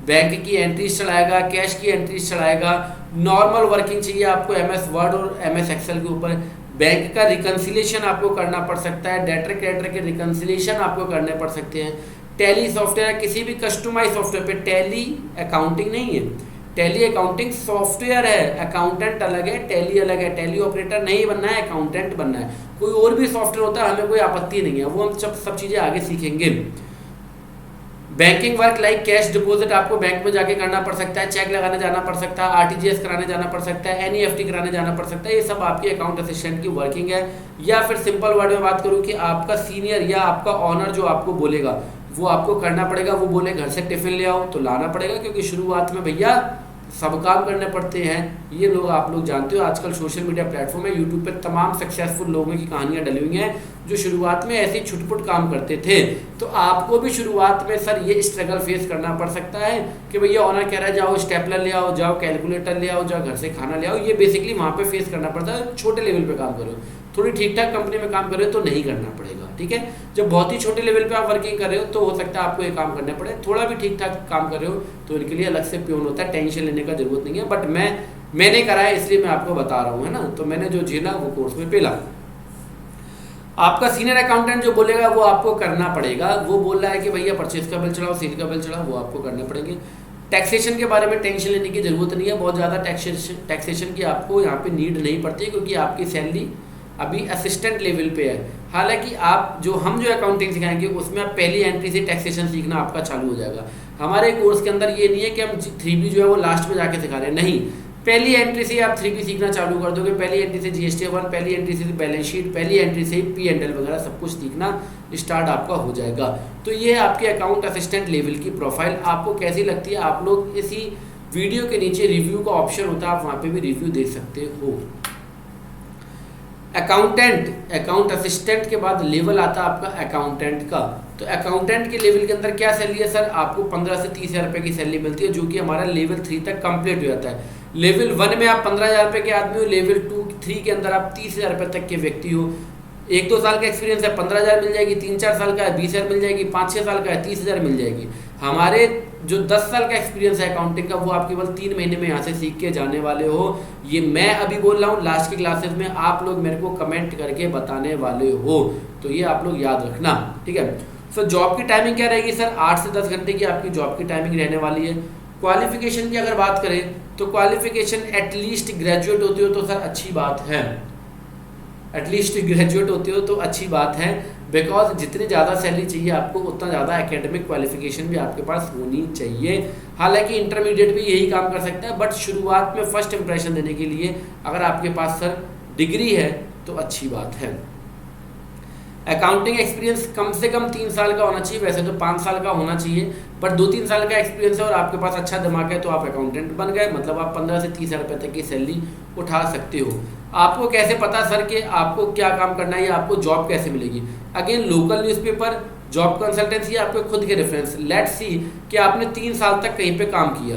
बैंक की एंट्रीज चढ़ाएगा, कैश की एंट्रीज चढ़ाएगा। नॉर्मल वर्किंग चाहिए आपको MS वर्ड और MS एक्सेल के ऊपर। बैंक का रिकन्सिलेशन आपको करना पड़ सकता है, डेटर क्रेडिटर के रिकन्सिलेशन आपको करने पड़ सकते हैं। टैली सॉफ्टवेयर, किसी भी कस्टमाइज सॉफ्टवेयर पे, टैली अकाउंटिंग नहीं है, टैली अकाउंटिंग सॉफ्टवेयर है। अकाउंटेंट अलग है, टैली अलग है। टैली ऑपरेटर नहीं बनना है, अकाउंटेंट बनना है। कोई और भी सॉफ्टवेयर होता है, हमें कोई आपत्ति नहीं है, वो हम सब चीज़ें आगे सीखेंगे। Banking work like cash deposit आपको बैंक में जाके करना पड़ सकता है, चेक लगाने जाना पड़ सकता है, RTGS कराने जाना पड़ सकता है, NEFT कराने जाना पड़ सकता है। ये सब आपकी अकाउंट असिस्टेंट की वर्किंग है। या फिर सिंपल वर्ड में बात करूँ कि आपका सीनियर या आपका ऑनर जो आपको बोलेगा वो आपको करना पड़ेगा। वो बोले घर से टिफिन ले आओ तो लाना पड़ेगा, क्योंकि शुरुआत में भैया सब काम करने पड़ते हैं। ये लोग आप लोग जानते हो, आजकल सोशल मीडिया प्लेटफॉर्म है, यूट्यूब पे तमाम सक्सेसफुल लोगों की कहानियां डली हुई हैं जो शुरुआत में ऐसे ही छुटपुट काम करते थे। तो आपको भी शुरुआत में सर ये स्ट्रगल फेस करना पड़ सकता है कि भैया ऑनर कह रहा है जाओ स्टेपलर ले आओ, जाओ कैलकुलेटर ले आओ, जाओ घर से खाना ले आओ। ये बेसिकली वहाँ पे फेस करना पड़ता है, छोटे लेवल पे काम करो। थोड़ी ठीक ठाक कंपनी में काम कर रहे हो तो नहीं करना पड़ेगा, ठीक है। जब बहुत ही छोटे लेवल पे आप वर्किंग कर रहे हो तो हो सकता है आपको ये काम करना पड़े। थोड़ा भी ठीक ठाक काम कर रहे हो तो इनके लिए अलग से प्योन होता है, टेंशन लेने का जरूरत नहीं है। बट मैंने करा है इसलिए मैं आपको बता रहा हूँ, है ना। तो मैंने जो झेला वो कोर्स में पेला। आपका सीनियर अकाउंटेंट जो बोलेगा वो आपको करना पड़ेगा। वो बोल रहा है कि भैया परचेज का बिल चढ़ाओ, सेल का बिल चढ़ाओ, वो आपको करने पड़ेंगे। टैक्सेशन के बारे में टेंशन लेने की जरूरत नहीं है, बहुत ज़्यादा टैक्सेशन की आपको यहाँ पे नीड नहीं पड़ती, क्योंकि आपकी सैलरी अभी असिस्टेंट लेवल पे है। हालांकि हम जो अकाउंटिंग सिखाएंगे उसमें आप पहली एंट्री से टैक्सेशन सीखना आपका चालू हो जाएगा। हमारे कोर्स के अंदर ये नहीं है कि हम 3B जो है वो लास्ट में जाके सिखा रहे हैं, नहीं। पहली एंट्री से आप 3B सीखना चालू कर दोगे। पहली एंट्री से GST 1, पहली एंट्री से बैलेंस शीट, पहली एंट्री से P&L वगैरह सब कुछ सीखना स्टार्ट आपका हो जाएगा। तो ये आपके अकाउंट असिस्टेंट लेवल की प्रोफाइल आपको कैसी लगती है, आप लोग इसी वीडियो के नीचे रिव्यू का ऑप्शन होता है, आप वहाँ पे भी रिव्यू दे सकते हो। अकाउंट असिस्टेंट के बाद लेवल आता है आपका अकाउंटेंट का। तो अकाउंटेंट के लेवल के अंदर क्या सैलरी है सर, आपको 15 से 30 हज़ार रुपये की सैलरी मिलती है, जो कि हमारा लेवल 3 तक कंप्लीट हो जाता है। लेवल 1 में आप 15,000 रुपये के आदमी हो, लेवल 2-3 के अंदर आप 30,000 रुपये तक के व्यक्ति हो। 1-2 साल का एक्सपीरियंस है 15,000 मिल जाएगी, 3-4 साल का है 20,000 मिल जाएगी, 5-6 साल का है 30,000 मिल जाएगी। हमारे जो 10 साल का एक्सपीरियंस है अकाउंटिंग का, वो आप केवल 3 महीने में यहाँ से सीख के जाने वाले हो। ये मैं अभी बोल रहा हूँ, लास्ट की क्लासेस में आप लोग मेरे को कमेंट करके बताने वाले हो, तो ये आप लोग याद रखना, ठीक है। सो जॉब की टाइमिंग क्या रहेगी सर, 8 से 10 घंटे की आपकी जॉब की टाइमिंग रहने वाली है। क्वालिफिकेशन की अगर बात करें तो क्वालिफिकेशन एटलीस्ट ग्रेजुएट होती हो तो सर अच्छी बात है, एटलीस्ट ग्रेजुएट होते हो तो अच्छी बात है। बिकॉज जितनी ज़्यादा सैलरी चाहिए आपको, उतना ज़्यादा एकेडमिक क्वालिफिकेशन भी आपके पास होनी चाहिए। हालांकि इंटरमीडिएट भी यही काम कर सकता है, बट शुरुआत में फर्स्ट इंप्रेशन देने के लिए अगर आपके पास सर डिग्री है तो अच्छी बात है। अकाउंटिंग एक्सपीरियंस कम से कम 3 साल का होना चाहिए, वैसे तो 5 साल का होना चाहिए, बट 2-3 साल का एक्सपीरियंस है और आपके पास अच्छा दिमाग है तो आप अकाउंटेंट बन गए। मतलब आप 15 से 30 हज़ार रुपये तक की सैलरी उठा सकते हो। आपको कैसे पता सर कि आपको क्या काम करना है या आपको जॉब कैसे मिलेगी? Again local newspaper, job consultancy, आपके खुद के रेफरेंस। लेट्स सी कि आपने 3 साल तक कहीं पे काम किया,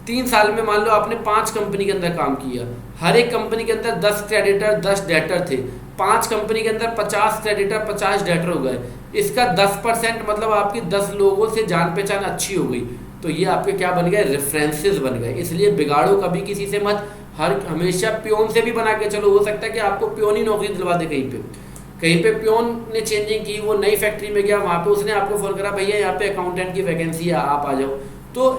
3 साल में मान लो आपने 5 कंपनी के अंदर काम किया, हर एक कंपनी के अंदर 10 क्रेडिटर 10 डेटर थे, 5 कंपनी के अंदर 50 क्रेडिटर 50 डेटर हो गए। इसका 10% मतलब आपकी 10 लोगों से जान पहचान अच्छी हो गई, तो ये आपके क्या बन गए, रेफरेंसेस बन गए। इसलिए बिगाड़ो कभी किसी से मत, हमेशा प्योन से भी बना के चलो। हो सकता है कि आपको प्योन ही नौकरी दिलवा दे कहीं पे प्योन ने चेंजिंग की, वो नई फैक्ट्री में गया, वहाँ पे उसने आपको फोन करा, भैया यहाँ पे अकाउंटेंट की वैकेंसी है आप आ जाओ, तो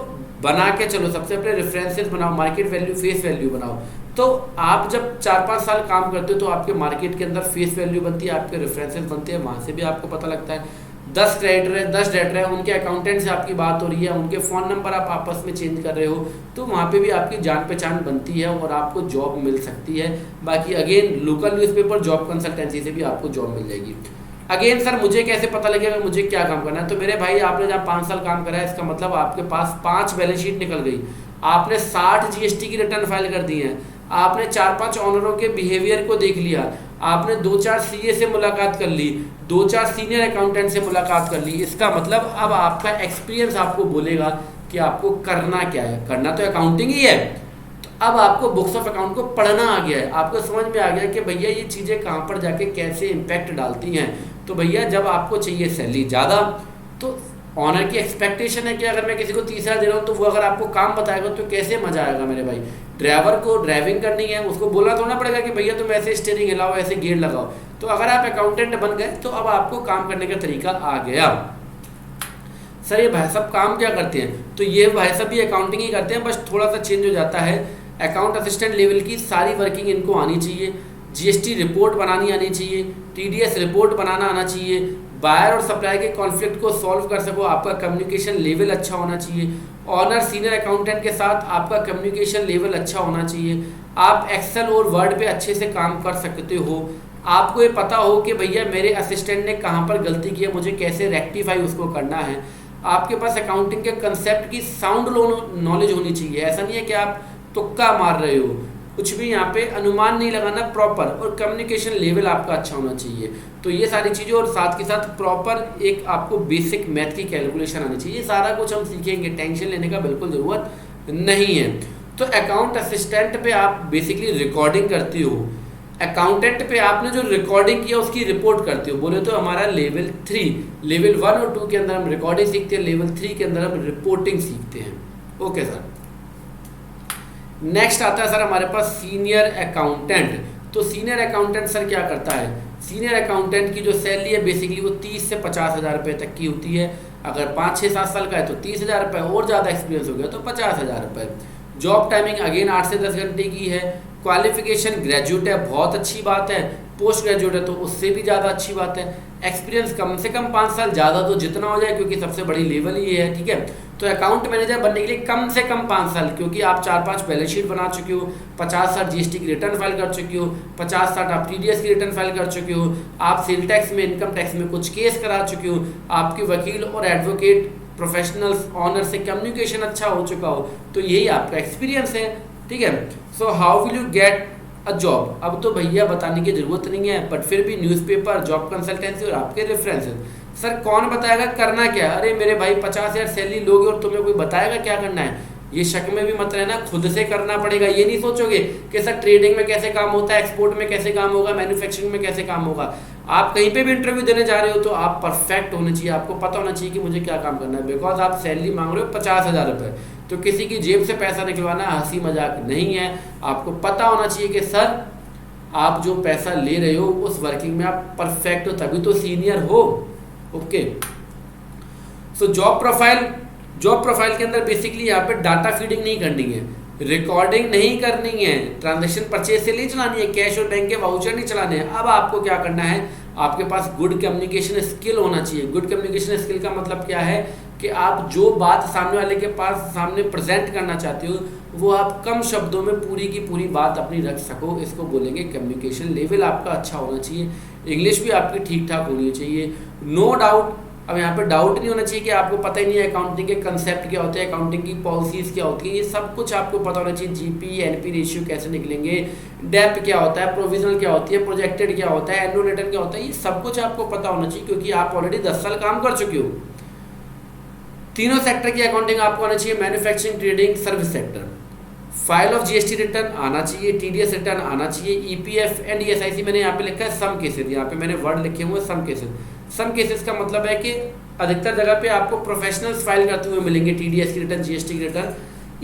बना के चलो। सबसे पहले रेफरेंसेस बनाओ, मार्केट वैल्यू फेस वैल्यू बनाओ। तो आप जब 4-5 साल काम करते हो तो आपके मार्केट के अंदर फेस वैल्यू बनती है, आपके रेफरेंसेस बनते हैं, वहाँ से भी आपको पता लगता है। 10 क्रेडिटर है 10 डेटर है, उनके अकाउंटेंट से आपकी बात हो रही है, उनके फ़ोन नंबर आप आपस में चेंज कर रहे हो, तो वहाँ पे भी आपकी जान पहचान बनती है और आपको जॉब मिल सकती है। बाकी again local newspaper, job consultancy से भी आपको जॉब मिल जाएगी। अगेन सर मुझे कैसे पता लगेगा मुझे क्या काम करना है? तो मेरे भाई आपने जहाँ 5 साल काम करा है, इसका मतलब आपके पास 5 बैलेंस शीट निकल गई, आपने 60 GST की रिटर्न फाइल कर दी है, आपने 4-5 ऑनरों के बिहेवियर को देख लिया, आपने 2-4 CA से मुलाकात कर ली, 2-4 सीनियर अकाउंटेंट से मुलाकात कर ली। इसका मतलब अब आपका एक्सपीरियंस आपको बोलेगा कि आपको करना क्या है। करना तो अकाउंटिंग ही है, तो अब आपको बुक्स ऑफ अकाउंट को पढ़ना आ गया है, आपको समझ में आ गया कि भैया ये चीज़ें कहाँ पर जाके कैसे इम्पैक्ट डालती हैं। तो भैया जब आपको चाहिए सैलरी ज़्यादा, तो ऑनर की एक्सपेक्टेशन है कि अगर मैं किसी को 30 हज़ार दे रहा हूँ तो वो अगर आपको काम बताएगा तो कैसे मज़ा आएगा मेरे भाई। ड्राइवर को ड्राइविंग करनी है, उसको बोलना थोड़ा पड़ेगा कि भैया तुम ऐसे स्टीयरिंग हिलाओ, ऐसे गियर लगाओ। तो अगर आप अकाउंटेंट बन गए तो अब आपको काम करने का तरीका आ गया। सर ये भाई साहब काम क्या करते हैं? तो ये भाई साहब भी अकाउंटिंग ही करते हैं, बस थोड़ा सा चेंज हो जाता है। अकाउंट असिस्टेंट लेवल की सारी वर्किंग इनको आनी चाहिए, GST रिपोर्ट बनानी आनी चाहिए, TDS रिपोर्ट बनाना आना चाहिए, बायर और सप्लाई के कॉन्फ्लिक्ट को सॉल्व कर सको, आपका कम्युनिकेशन लेवल अच्छा होना चाहिए, ऑनर सीनियर अकाउंटेंट के साथ आपका कम्युनिकेशन लेवल अच्छा होना चाहिए, आप एक्सेल और वर्ड पे अच्छे से काम कर सकते हो, आपको ये पता हो कि भैया मेरे असिस्टेंट ने कहाँ पर गलती की है, मुझे कैसे रेक्टिफाई उसको करना है, आपके पास अकाउंटिंग के कंसेप्ट की साउंड नॉलेज होनी चाहिए। ऐसा नहीं है कि आप तुक्का मार रहे हो, कुछ भी यहाँ पे अनुमान नहीं लगाना, प्रॉपर, और कम्युनिकेशन लेवल आपका अच्छा होना चाहिए। तो ये सारी चीज़ें, और साथ के साथ प्रॉपर एक आपको बेसिक मैथ की कैलकुलेशन आनी चाहिए। सारा कुछ हम सीखेंगे, टेंशन लेने का बिल्कुल ज़रूरत नहीं है। तो अकाउंट असिस्टेंट पे आप बेसिकली रिकॉर्डिंग करते हो, अकाउंटेंट पे आपने जो रिकॉर्डिंग किया उसकी रिपोर्ट करते हो, बोले तो हमारा लेवल 3, लेवल 1 और 2 के अंदर हम रिकॉर्डिंग सीखते हैं, लेवल 3 के अंदर हम रिपोर्टिंग सीखते हैं। Okay sir. नेक्स्ट आता है सर हमारे पास सीनियर अकाउंटेंट। तो सीनियर अकाउंटेंट सर क्या करता है, सीनियर अकाउंटेंट की जो सैलरी है बेसिकली वो 30 से 50,000 रुपये तक की होती है। अगर 5, 6, 7 साल का है तो 30,000 रुपये, और ज़्यादा एक्सपीरियंस हो गया तो 50,000 रुपये। जॉब टाइमिंग अगेन 8 से 10 घंटे की है। क्वालिफिकेशन ग्रेजुएट है, बहुत अच्छी बात है। पोस्ट ग्रेजुएट है तो उससे भी ज़्यादा अच्छी बात है। एक्सपीरियंस कम से कम 5 साल, ज़्यादा तो जितना हो जाए, क्योंकि सबसे बड़ी लेवल ये है, ठीक है। तो अकाउंट मैनेजर बनने के लिए कम से कम 5 साल, क्योंकि आप 4-5 बैलेंस शीट बना चुके हो, 50-60 जीएसटी की रिटर्न फाइल कर चुके हो, 50-60 आप टीडीएस की रिटर्न फाइल कर चुके हो, आप सेल टैक्स में, इनकम टैक्स में कुछ केस करा चुके हो, आपके वकील और एडवोकेट प्रोफेशनल्स ऑनर से कम्युनिकेशन अच्छा हो चुका हो, तो यही आपका एक्सपीरियंस है, ठीक है। So how will you get a job? अब तो भैया बताने की जरूरत नहीं है, बट फिर भी न्यूज़पेपर, जॉब कंसल्टेंसी और आपके रेफरेंसेस। सर कौन बताएगा करना क्या? अरे मेरे भाई 50,000 सैलरी लोगे और तुम्हें कोई बताएगा क्या करना है? ये शक में भी मत रहना, खुद से करना पड़ेगा। ये नहीं सोचोगे कि सर ट्रेडिंग में कैसे काम होता है, एक्सपोर्ट में कैसे काम होगा, मैन्युफैक्चरिंग में कैसे काम होगा। आप कहीं पे भी इंटरव्यू देने जा रहे हो तो आप परफेक्ट होने चाहिए, आपको पता होना चाहिए कि मुझे क्या काम करना है। बिकॉज आप सैलरी मांग रहे हो 50,000 रुपये, तो किसी की जेब से पैसा निकलवाना हंसी मजाक नहीं है। आपको पता होना चाहिए कि सर आप जो पैसा ले रहे हो उस वर्किंग में आप परफेक्ट हो, तभी तो सीनियर हो। ओके। सो जॉब प्रोफाइल के अंदर बेसिकली यहाँ पे डाटा फीडिंग नहीं करनी है, रिकॉर्डिंग नहीं करनी है, ट्रांजैक्शन परचेज से नहीं चलानी है, कैश और बैंक के वाउचर नहीं चलाने हैं। अब आपको क्या करना है, आपके पास गुड कम्युनिकेशन स्किल होना चाहिए। गुड कम्युनिकेशन स्किल का मतलब क्या है कि आप जो बात सामने वाले के पास सामने प्रेजेंट करना चाहते हो वो आप कम शब्दों में पूरी की पूरी बात अपनी रख सको, इसको बोलेंगे कम्युनिकेशन लेवल आपका अच्छा होना चाहिए। इंग्लिश भी आपकी ठीक ठाक होनी चाहिए। नो डाउट, अब यहाँ पे डाउट नहीं होना चाहिए कि आपको पता ही नहीं है अकाउंटिंग के कंसेप्ट क्या होते हैं, अकाउंटिंग की पॉलिसीज़ क्या होती है, ये सब कुछ आपको पता होना चाहिए। जीपी एनपी रेशियो कैसे निकलेंगे, डेप्थ क्या होता है, प्रोविजनल क्या होती है, प्रोजेक्टेड क्या होता है, एनुअल रिटर्न क्या होता है, ये सब कुछ आपको पता होना चाहिए, क्योंकि आप ऑलरेडी 10 साल काम कर चुके हो। तीनों सेक्टर की अकाउंटिंग आपको आना चाहिए, manufacturing, trading, service sector. File of GST return आना चाहिए, टीडीएस रिटर्न आना चाहिए, ईपीएफ एंड ईएसआईसी मैंने यहाँ पे लिखा है सम केसेस, यहाँ पे मैंने वर्ड लिखे हुए सम केसेस। सम केसेस का मतलब है कि अधिकतर जगह पे आपको प्रोफेशनल्स फाइल करते हुए मिलेंगे, टीडीएस की रिटर्न, जीएसटी की रिटर्न,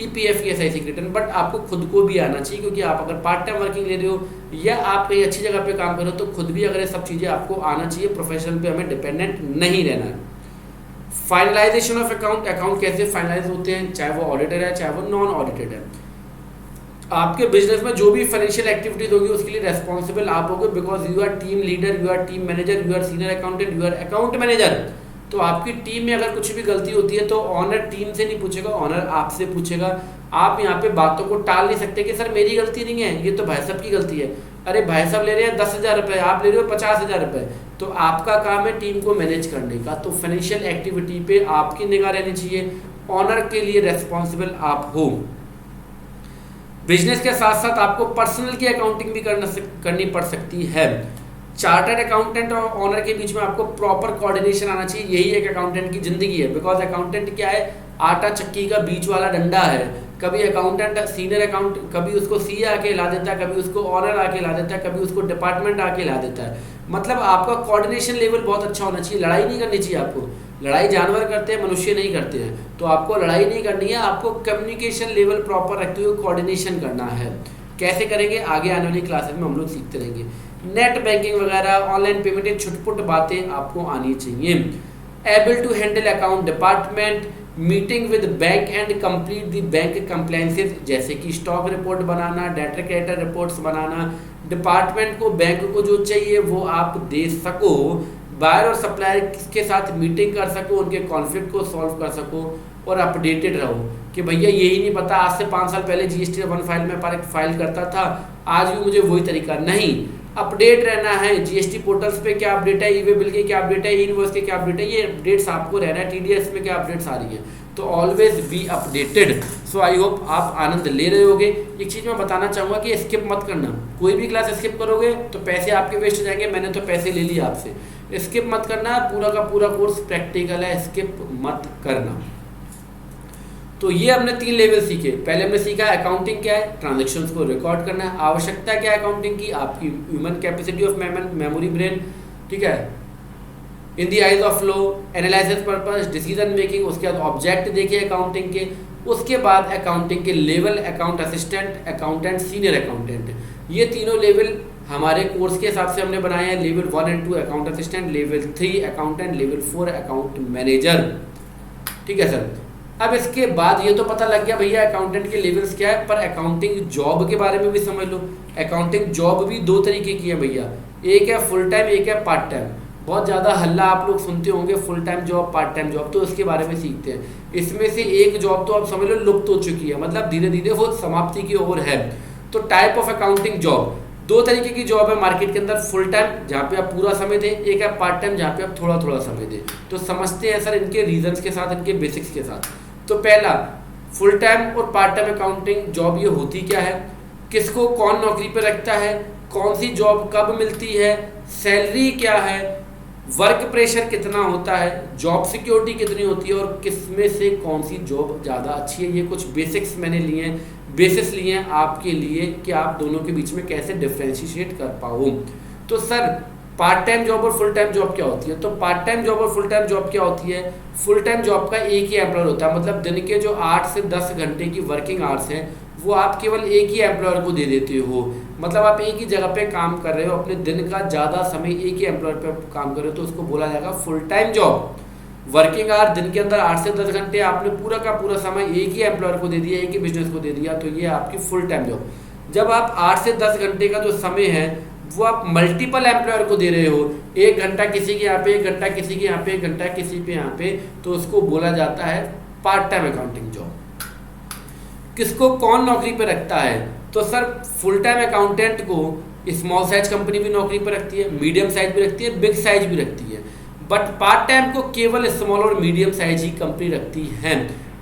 ईपीएफ की, एसआईसी की रिटर्न, बट आपको खुद को भी आना चाहिए, क्योंकि आप अगर पार्ट टाइम वर्किंग ले रहे हो या आप कहीं अच्छी जगह पे काम कर रहे हो तो खुद भी अगर ये सब चीज़ें आपको आना चाहिए। प्रोफेशनल पे हमें डिपेंडेंट नहीं रहना है। फाइनलाइजेशन ऑफ अकाउंट कैसे फाइनलाइज होते हैं, चाहे वो ऑडिटेड है चाहे वो नॉन ऑडिटेड है। आपके बिजनेस में जो भी फाइनेंशियल एक्टिविटीज होगी उसके लिए रेस्पॉन्सिबल आप होगे, because you are team leader, you are team manager, you are senior accountant, you are account manager. तो आपकी टीम में अगर कुछ भी गलती होती है तो ऑनर टीम से नहीं पूछेगा, ऑनर आपसे पूछेगा। आप यहाँ पे बातों को टाल नहीं सकते कि सर मेरी गलती नहीं है, ये तो भाई साहब की गलती है। अरे भाई साहब ले रहे हैं 10,000 रुपये, आप ले रहे हो 50,000 रुपये, तो आपका काम है टीम को मैनेज करने का। तो फाइनेंशियल एक्टिविटी पे आपकी निगाह रहनी चाहिए, ऑनर के लिए रेस्पॉन्सिबल आप हो। बिजनेस के साथ साथ आपको पर्सनल की अकाउंटिंग भी करनी पड़ सकती है। चार्टर्ड अकाउंटेंट और ऑनर के बीच में आपको प्रॉपर कोऑर्डिनेशन आना चाहिए, यही एक अकाउंटेंट की जिंदगी है। बिकॉज अकाउंटेंट क्या है, आटा चक्की का बीच वाला डंडा है। कभी अकाउंटेंट सीनियर अकाउंट, कभी उसको सी आके ला देता है, कभी उसको ऑनर आके ला देता है, कभी उसको डिपार्टमेंट आके ला देता है। मतलब आपका कोऑर्डिनेशन लेवल बहुत अच्छा होना चाहिए। लड़ाई नहीं करनी चाहिए आपको, लड़ाई जानवर करते हैं, मनुष्य नहीं करते हैं। तो आपको लड़ाई नहीं करनी है, आपको कम्युनिकेशन लेवल प्रॉपर रखते हुए कोऑर्डिनेशन करना है। कैसे करेंगे आगे आने वाली क्लासेस में हम लोग सीखते रहेंगे। नेट बैंकिंग वगैरह, ऑनलाइन पेमेंट, छुटपुट बातें आपको आनी चाहिए। Able to handle account department, meeting with bank and complete the bank compliances, जैसे कि स्टॉक रिपोर्ट बनाना, डेटर क्रेडिटर रिपोर्ट्स बनाना। डिपार्टमेंट को, बैंक को जो चाहिए वो आप दे सको, बायर और सप्लायर के साथ मीटिंग कर सको, उनके कॉन्फ्लिक्ट को सॉल्व कर सको और अपडेटेड रहो कि भैया यही नहीं पता, आज से 5 साल पहले जीएसटी 1 फाइल में फाइल करता था, आज भी मुझे वही तरीका नहीं। अपडेट रहना है, जीएसटी पोर्टल्स पे क्या अपडेट है, ई-वे बिल के क्या अपडेट है, इनवॉइस के क्या अपडेट है, ये अपडेट्स आपको रहना है। टीडीएस में क्या अपडेट्स आ रही है, तो always be updated. So I hope आप आनंद ले रहे होगे। एक चीज़ मैं बताना चाहूँगा कि स्किप मत करना, कोई भी क्लास स्किप करोगे तो पैसे आपके वेस्ट हो जाएंगे। मैंने तो पैसे ले लिए आपसे, स्किप मत करना, पूरा का पूरा कोर्स प्रैक्टिकल है, स्किप मत करना। तो ये हमने 3 लेवल सीखे। पहले हमने सीखा अकाउंटिंग क्या है, ट्रांजेक्शन्स को रिकॉर्ड करना है। आवश्यकता क्या है अकाउंटिंग की, आपकी human capacity of memory brain, ठीक है, in the eyes of law, analysis purpose, decision making. उसके बाद ऑब्जेक्ट देखिए अकाउंटिंग के। उसके बाद अकाउंटिंग के level, account assistant, accountant, senior accountant. ये तीनों लेवल हमारे कोर्स के हिसाब से हमने बनाए हैं। लेवल 1 और 2 account assistant, level 3 accountant, level 4 account manager, ठीक है सर। अब इसके बाद ये तो पता लग गया भैया अकाउंटेंट के लेवल्स क्या है, पर अकाउंटिंग जॉब के बारे में भी समझ लो। अकाउंटिंग जॉब भी 2 तरीके की है भैया, एक है फुल टाइम, एक है पार्ट टाइम। बहुत ज़्यादा हल्ला आप लोग सुनते होंगे full time job, part time job, तो इसके बारे में सीखते हैं। इसमें से एक जॉब तो आप समझ लो लुप्त हो चुकी है, मतलब धीरे धीरे वो समाप्ति की ओर है। तो टाइप ऑफ अकाउंटिंग जॉब, 2 तरीके की जॉब है मार्केट के अंदर, फुल टाइम जहाँ पे आप पूरा समय दें, एक है पार्ट टाइम जहाँ पे आप थोड़ा थोड़ा समय दें। तो समझते हैं सर इनके रीजंस के साथ, इनके बेसिक्स के साथ। तो पहला, फुल टाइम और पार्ट टाइम अकाउंटिंग जॉब ये होती क्या है, किसको कौन नौकरी पर रखता है, कौन सी जॉब कब मिलती है, सैलरी क्या है, वर्क प्रेशर कितना होता है, जॉब सिक्योरिटी कितनी होती है, और किसमें से कौन सी जॉब ज़्यादा अच्छी है। ये कुछ बेसिक्स मैंने लिए हैं, बेसिस लिए हैं आपके लिए कि आप दोनों के बीच में कैसे डिफ्रेंशिएट कर पाओ। तो सर पार्ट टाइम जॉब और फुल टाइम जॉब क्या होती है, तो पार्ट टाइम जॉब और फुल टाइम जॉब क्या होती है। फुल टाइम जॉब का एक ही एम्प्लॉयर होता है, मतलब दिन के जो 8 से 10 घंटे की वर्किंग आवर्स हैं वो आप केवल एक ही एम्प्लॉयर को दे देते हो। मतलब आप एक ही जगह पे काम कर रहे हो, अपने दिन का ज़्यादा समय एक ही एम्प्लॉयर पे काम कर रहे हो, तो उसको बोला जाएगा full time job. Working hour दिन के अंदर 8 से 10 घंटे आपने पूरा का पूरा समय एक ही एम्प्लॉयर को दे दिया, एक ही बिजनेस को दे दिया, तो ये आपकी फुल टाइम जॉब। जब आप 8 से 10 घंटे का जो समय है वो आप मल्टीपल एम्प्लॉयर को दे रहे हो, 1 घंटा किसी के यहाँ पे, 1 घंटा किसी के यहाँ पे, 1 घंटा किसी पे यहाँ पे, तो उसको बोला जाता है पार्ट टाइम अकाउंटिंग जॉब। किसको कौन नौकरी पे रखता है, तो सर फुल टाइम अकाउंटेंट को स्मॉल साइज कंपनी भी नौकरी पे रखती है, मीडियम साइज भी रखती है, बिग साइज भी रखती है, बट पार्ट टाइम को केवल स्मॉल और मीडियम साइज ही कंपनी रखती है।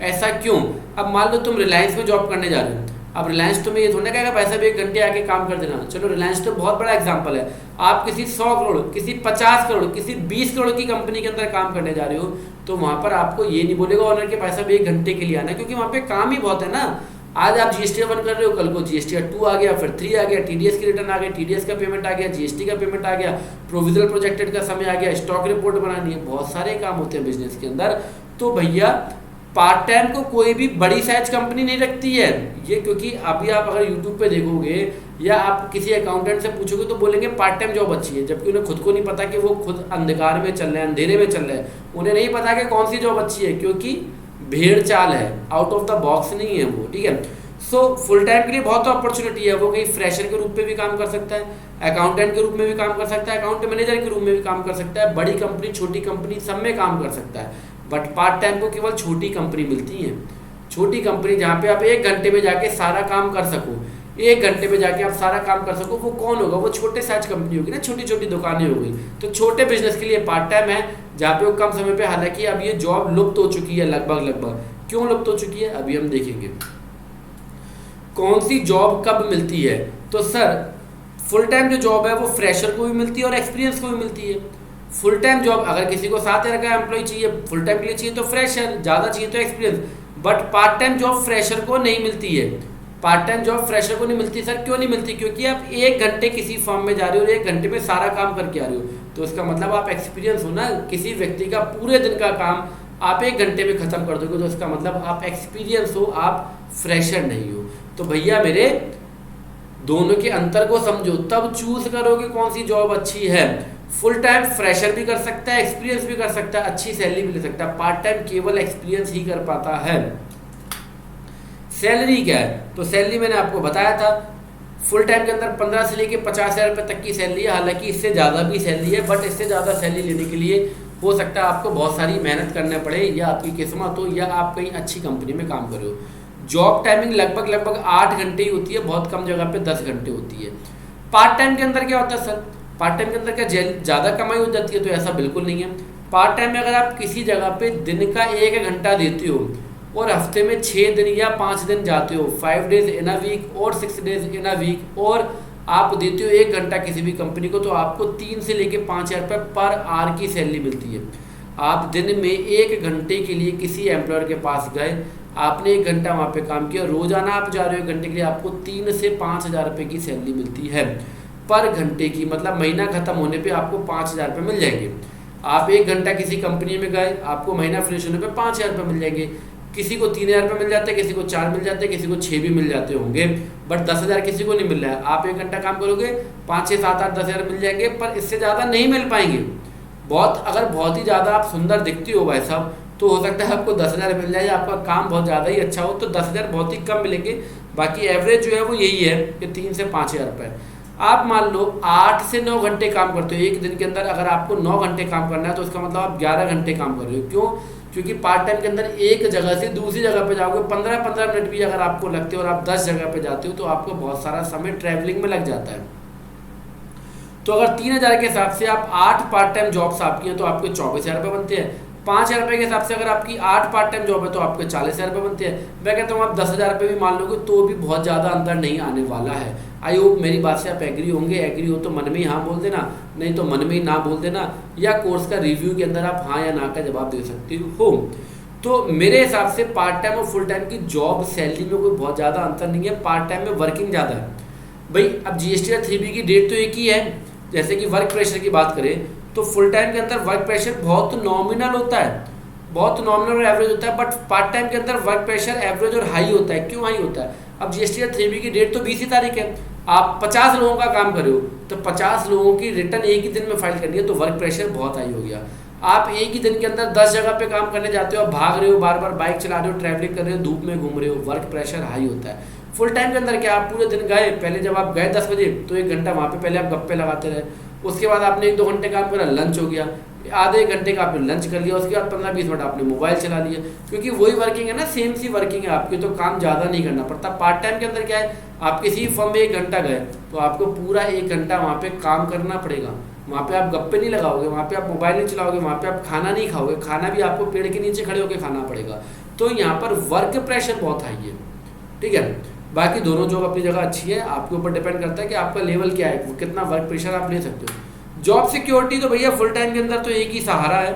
ऐसा क्यों, अब मान लो तुम रिलायंस में जॉब करने जा रहे हो, अब रिलायंस तुम्हें ये थोड़ा कहेगा भाई साहब 1 घंटे आके काम कर देना। चलो रिलायंस तो बहुत बड़ा एग्जांपल है, आप किसी 100 करोड़, किसी 50 करोड़, किसी 20 करोड़ की कंपनी के अंदर काम करने जा रहे हो, तो वहाँ पर आपको ये नहीं बोलेगा ऑनर के भाई साहब 1 घंटे के लिए आना, क्योंकि वहाँ पे काम ही बहुत है ना। आज आप GST 1 कर रहे हो, कल को GST 2 आ गया, फिर 3 आ गया, TDS की रिटर्न आ गया, TDS का पेमेंट आ गया, GST का पेमेंट आ गया, प्रोविजनल प्रोजेक्टेड का समय आ गया, स्टॉक रिपोर्ट बनानी है, बहुत सारे काम होते हैं बिजनेस के अंदर। तो भैया पार्ट टाइम को कोई भी बड़ी साइज कंपनी नहीं रखती है ये, क्योंकि अभी आप अगर यूट्यूब पे देखोगे या आप किसी अकाउंटेंट से पूछोगे तो बोलेंगे पार्ट टाइम जॉब अच्छी है, जबकि उन्हें खुद को नहीं पता कि वो खुद अंधकार में चल रहे हैं, अंधेरे में चल रहे हैं। उन्हें नहीं पता कि कौन सी जॉब अच्छी है, क्योंकि भेड़ चाल है, आउट ऑफ द बॉक्स नहीं है वो, ठीक है। सो फुल टाइम के लिए बहुत अपॉर्चुनिटी है, वो कहीं फ्रेशर के रूप में भी काम कर सकता है, अकाउंटेंट के रूप में भी काम कर सकता है, अकाउंट मैनेजर के रूप में भी काम कर सकता है, बड़ी कंपनी छोटी कंपनी सब में काम कर सकता है। बट पार्ट टाइम को केवल छोटी कंपनी मिलती है, छोटी कंपनी जहाँ पे आप 1 घंटे में जाके सारा काम कर सको, 1 घंटे में जाके आप सारा काम कर सको, वो कौन होगा, वो छोटे साइज कंपनी होगी ना, छोटी छोटी दुकानें हो गई। तो छोटे बिजनेस के लिए पार्ट टाइम है, जहाँ पे वो कम समय पे, हालांकि अब ये जॉब लुप्त हो चुकी है लगभग। क्यों लुप्त हो चुकी है अभी हम देखेंगे। कौन सी जॉब कब मिलती है, तो सर फुल टाइम जो जॉब है वो फ्रेशर को भी मिलती है और एक्सपीरियंस को भी मिलती है। फुल टाइम जॉब अगर किसी को 7 ईयर का एम्प्लॉय चाहिए, फुल टाइम के लिए चाहिए तो फ्रेशर, ज़्यादा चाहिए तो experience. But part time job fresher को नहीं मिलती है, पार्ट टाइम जॉब फ्रेशर को नहीं मिलती। सर क्यों नहीं मिलती, क्योंकि आप 1 घंटे किसी फर्म में जा रहे हो और 1 घंटे में सारा काम करके आ रहे हो, तो इसका मतलब आप एक्सपीरियंस हो ना। किसी व्यक्ति का पूरे दिन का काम आप 1 घंटे में ख़त्म कर दोगे, तो इसका मतलब आप एक्सपीरियंस हो, आप फ्रेशर नहीं हो। तो भैया मेरे दोनों के अंतर को समझो, तब चूज करोगे कौन सी जॉब अच्छी है। फुल टाइम फ्रेशर भी कर सकता है, एक्सपीरियंस भी कर सकता है, अच्छी सैलरी भी ले सकता है। पार्ट टाइम केवल एक्सपीरियंस ही कर पाता है। सैलरी क्या है, तो सैलरी मैंने आपको बताया था, फुल टाइम के अंदर 15 से लेके 50,000 रुपये तक की सैलरी है। हालांकि इससे ज़्यादा भी सैलरी है, बट इससे ज़्यादा सैलरी लेने के लिए हो सकता है आपको बहुत सारी मेहनत करना पड़े, या आपकी किस्मत हो, या आप कहीं अच्छी कंपनी में काम कर रहे हो। जॉब टाइमिंग लगभग 8 घंटे ही होती है, बहुत कम जगह पे 10 घंटे होती है। पार्ट टाइम के अंदर क्या होता है सर, पार्ट टाइम के अंदर क्या ज़्यादा कमाई हो जाती है, तो ऐसा बिल्कुल नहीं है। पार्ट टाइम में अगर आप किसी जगह पे दिन का 1 घंटा देते हो और हफ्ते में 6 दिन या 5 दिन जाते हो, 5 days इन अ वीक और 6 days इन अ वीक, और आप देते हो 1 घंटा किसी भी कंपनी को, तो आपको 3 से लेके 5,000 रुपये पर आवर की सैलरी मिलती है। आप दिन में 1 घंटे के लिए किसी एम्प्लॉयर के पास गए, आपने 1 घंटा वहाँ पे काम किया, रोजाना आप जा रहे हो 1 घंटे के लिए, आपको 3 से 5 हज़ार रुपये की सैलरी मिलती है पर घंटे की। मतलब महीना खत्म होने पे आपको 5 हज़ार रुपये मिल जाएंगे। आप 1 घंटा किसी कंपनी में गए, आपको महीना फिनिश होने पे 5 हज़ार रुपये मिल जाएंगे। किसी को 3 हज़ार रुपये मिल जाते हैं, किसी को 4 मिल जाते हैं, किसी को 6 भी मिल जाते होंगे, बट 10 हज़ार किसी को नहीं मिल रहा है। आप 1 घंटा काम करोगे, 5, 6, 7, 8, 10 हज़ार मिल जाएंगे, पर इससे ज़्यादा नहीं मिल पाएंगे। अगर बहुत ही ज़्यादा आप सुंदर दिखती हो भाई साहब, तो हो सकता है आपको 10 हज़ार मिल जाए, आपका काम बहुत ज़्यादा ही अच्छा हो तो 10 हज़ार बहुत ही कम मिलेंगे। बाकी एवरेज जो है वो यही है कि 3 से 5 हज़ार रुपये। आप मान लो 8 से 9 घंटे काम करते हो एक दिन के अंदर, अगर आपको 9 घंटे काम करना है तो उसका मतलब आप 11 घंटे काम कर रहे हो। क्यों? क्योंकि पार्ट टाइम के अंदर एक जगह से दूसरी जगह पे जाओगे, 15-15 मिनट भी अगर आपको लगते हो और आप 10 जगह पे जाते हो तो आपको बहुत सारा समय ट्रैवलिंग में लग जाता है। तो अगर 3 हज़ार के हिसाब से आप 8 पार्ट टाइम जॉब्स आपकी हैं तो आपके 24 हज़ार रुपये बनते हैं। 5 हज़ार रुपये के हिसाब से अगर आपकी 8 पार्ट टाइम जॉब है तो आपके 40 हज़ार रुपये बनते हैं। मैं कहता हूँ आप 10 हज़ार रुपये भी मान लोगे तो भी बहुत ज़्यादा अंतर नहीं आने वाला है। आई होप मेरी बात से आप एग्री होंगे। एग्री हो तो मन में ही हाँ बोल देना, नहीं तो मन में ही ना बोल देना, या कोर्स का रिव्यू के अंदर आप हाँ या ना का जवाब दे सकते हो। तो मेरे हिसाब से पार्ट टाइम और फुल टाइम की जॉब सैलरी में कोई बहुत ज़्यादा अंतर नहीं है, पार्ट टाइम में वर्किंग ज़्यादा है। भाई अब GST और 3B की डेट तो एक ही है। जैसे कि वर्क प्रेशर की बात करें तो फुल टाइम के अंदर वर्क प्रेशर बहुत नॉमिनल होता है, बहुत नॉमिनल और एवरेज होता है, बट पार्ट टाइम के अंदर वर्क प्रेशर एवरेज और हाई होता है। क्यों हाई होता है? अब GST और 3B की डेट तो 20 ही तारीख है, आप 50 लोगों का काम कर रहे हो तो 50 लोगों की रिटर्न एक ही दिन में फाइल करनी है, तो वर्क प्रेशर बहुत हाई हो गया। आप एक ही दिन के अंदर 10 जगह पे काम करने जाते हो, भाग रहे हो, बार बार बाइक चला रहे हो, ट्रैवलिंग कर रहे हो, धूप में घूम रहे हो, वर्क प्रेशर हाई होता है। फुल टाइम के अंदर क्या, आप पूरे दिन गए, पहले जब आप गए 10 बजे तो 1 घंटा वहाँ पे पहले आप गप्पे लगाते रहे, उसके बाद आपने 1-2 घंटे काम करा, लंच हो गया, आधे 1 घंटे का आपने लंच कर लिया, उसके बाद 15-20 मिनट आपने मोबाइल चला लिया, क्योंकि वही वर्किंग है ना, सेम सी वर्किंग है आपकी, तो काम ज़्यादा नहीं करना पड़ता। पार्ट टाइम के अंदर क्या है, आप किसी फर्म में 1 घंटा गए तो आपको पूरा 1 घंटा वहाँ पे काम करना पड़ेगा। वहाँ पे आप गप्पे नहीं लगाओगे, वहाँ पे आप मोबाइल नहीं चलाओगे, वहाँ पे आप खाना नहीं खाओगे, खाना भी आपको पेड़ के नीचे खड़े होकर खाना पड़ेगा। तो यहाँ पर वर्क प्रेशर बहुत हाई है, ठीक है। बाकी दोनों जॉब अपनी जगह अच्छी है, आपके ऊपर डिपेंड करता है कि आपका लेवल क्या है, कितना वर्क प्रेशर आप ले सकते हो। जॉब सिक्योरिटी तो भैया फुल टाइम के अंदर तो एक ही सहारा है,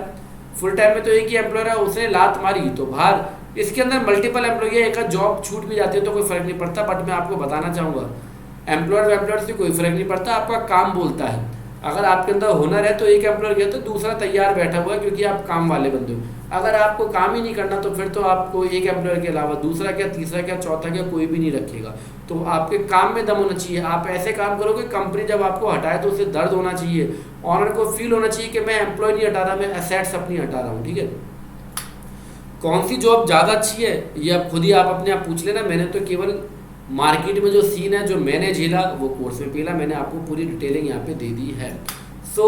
फुल टाइम में तो एक ही एम्प्लॉयर है, उसने लात मारी तो बाहर। इसके अंदर मल्टीपल एम्प्लॉय है, एक जॉब छूट भी जाती है तो कोई फर्क नहीं पड़ता, बट मैं आपको बताना चाहूँगा एम्प्लॉयर से कोई फर्क नहीं पड़ता, आपका काम बोलता है। अगर आपके अंदर हुनर है तो एक एम्प्लॉयर गया तो दूसरा तैयार बैठा हुआ है, क्योंकि आप काम वाले बंदे हो। अगर आपको काम ही नहीं करना तो फिर तो आपको एक एम्प्लॉयर के अलावा दूसरा क्या, तीसरा क्या, चौथा क्या, कोई भी नहीं रखेगा। तो आपके काम में दम होना चाहिए, आप ऐसे काम करोगे कंपनी जब आपको हटाए तो उसे दर्द होना चाहिए, ऑनर को फील होना चाहिए कि मैं एम्प्लॉय नहीं हटा रहा, मैं एसेट्स अपनी हटा रहा हूँ, ठीक है। कौन सी जॉब ज़्यादा अच्छी है ये आप खुद ही आप अपने आप पूछ लेना। मैंने तो केवल मार्केट में जो सीन है, जो मैंने झेला वो कोर्स में पीला, मैंने आपको पूरी डिटेलिंग यहाँ पे दे दी है। सो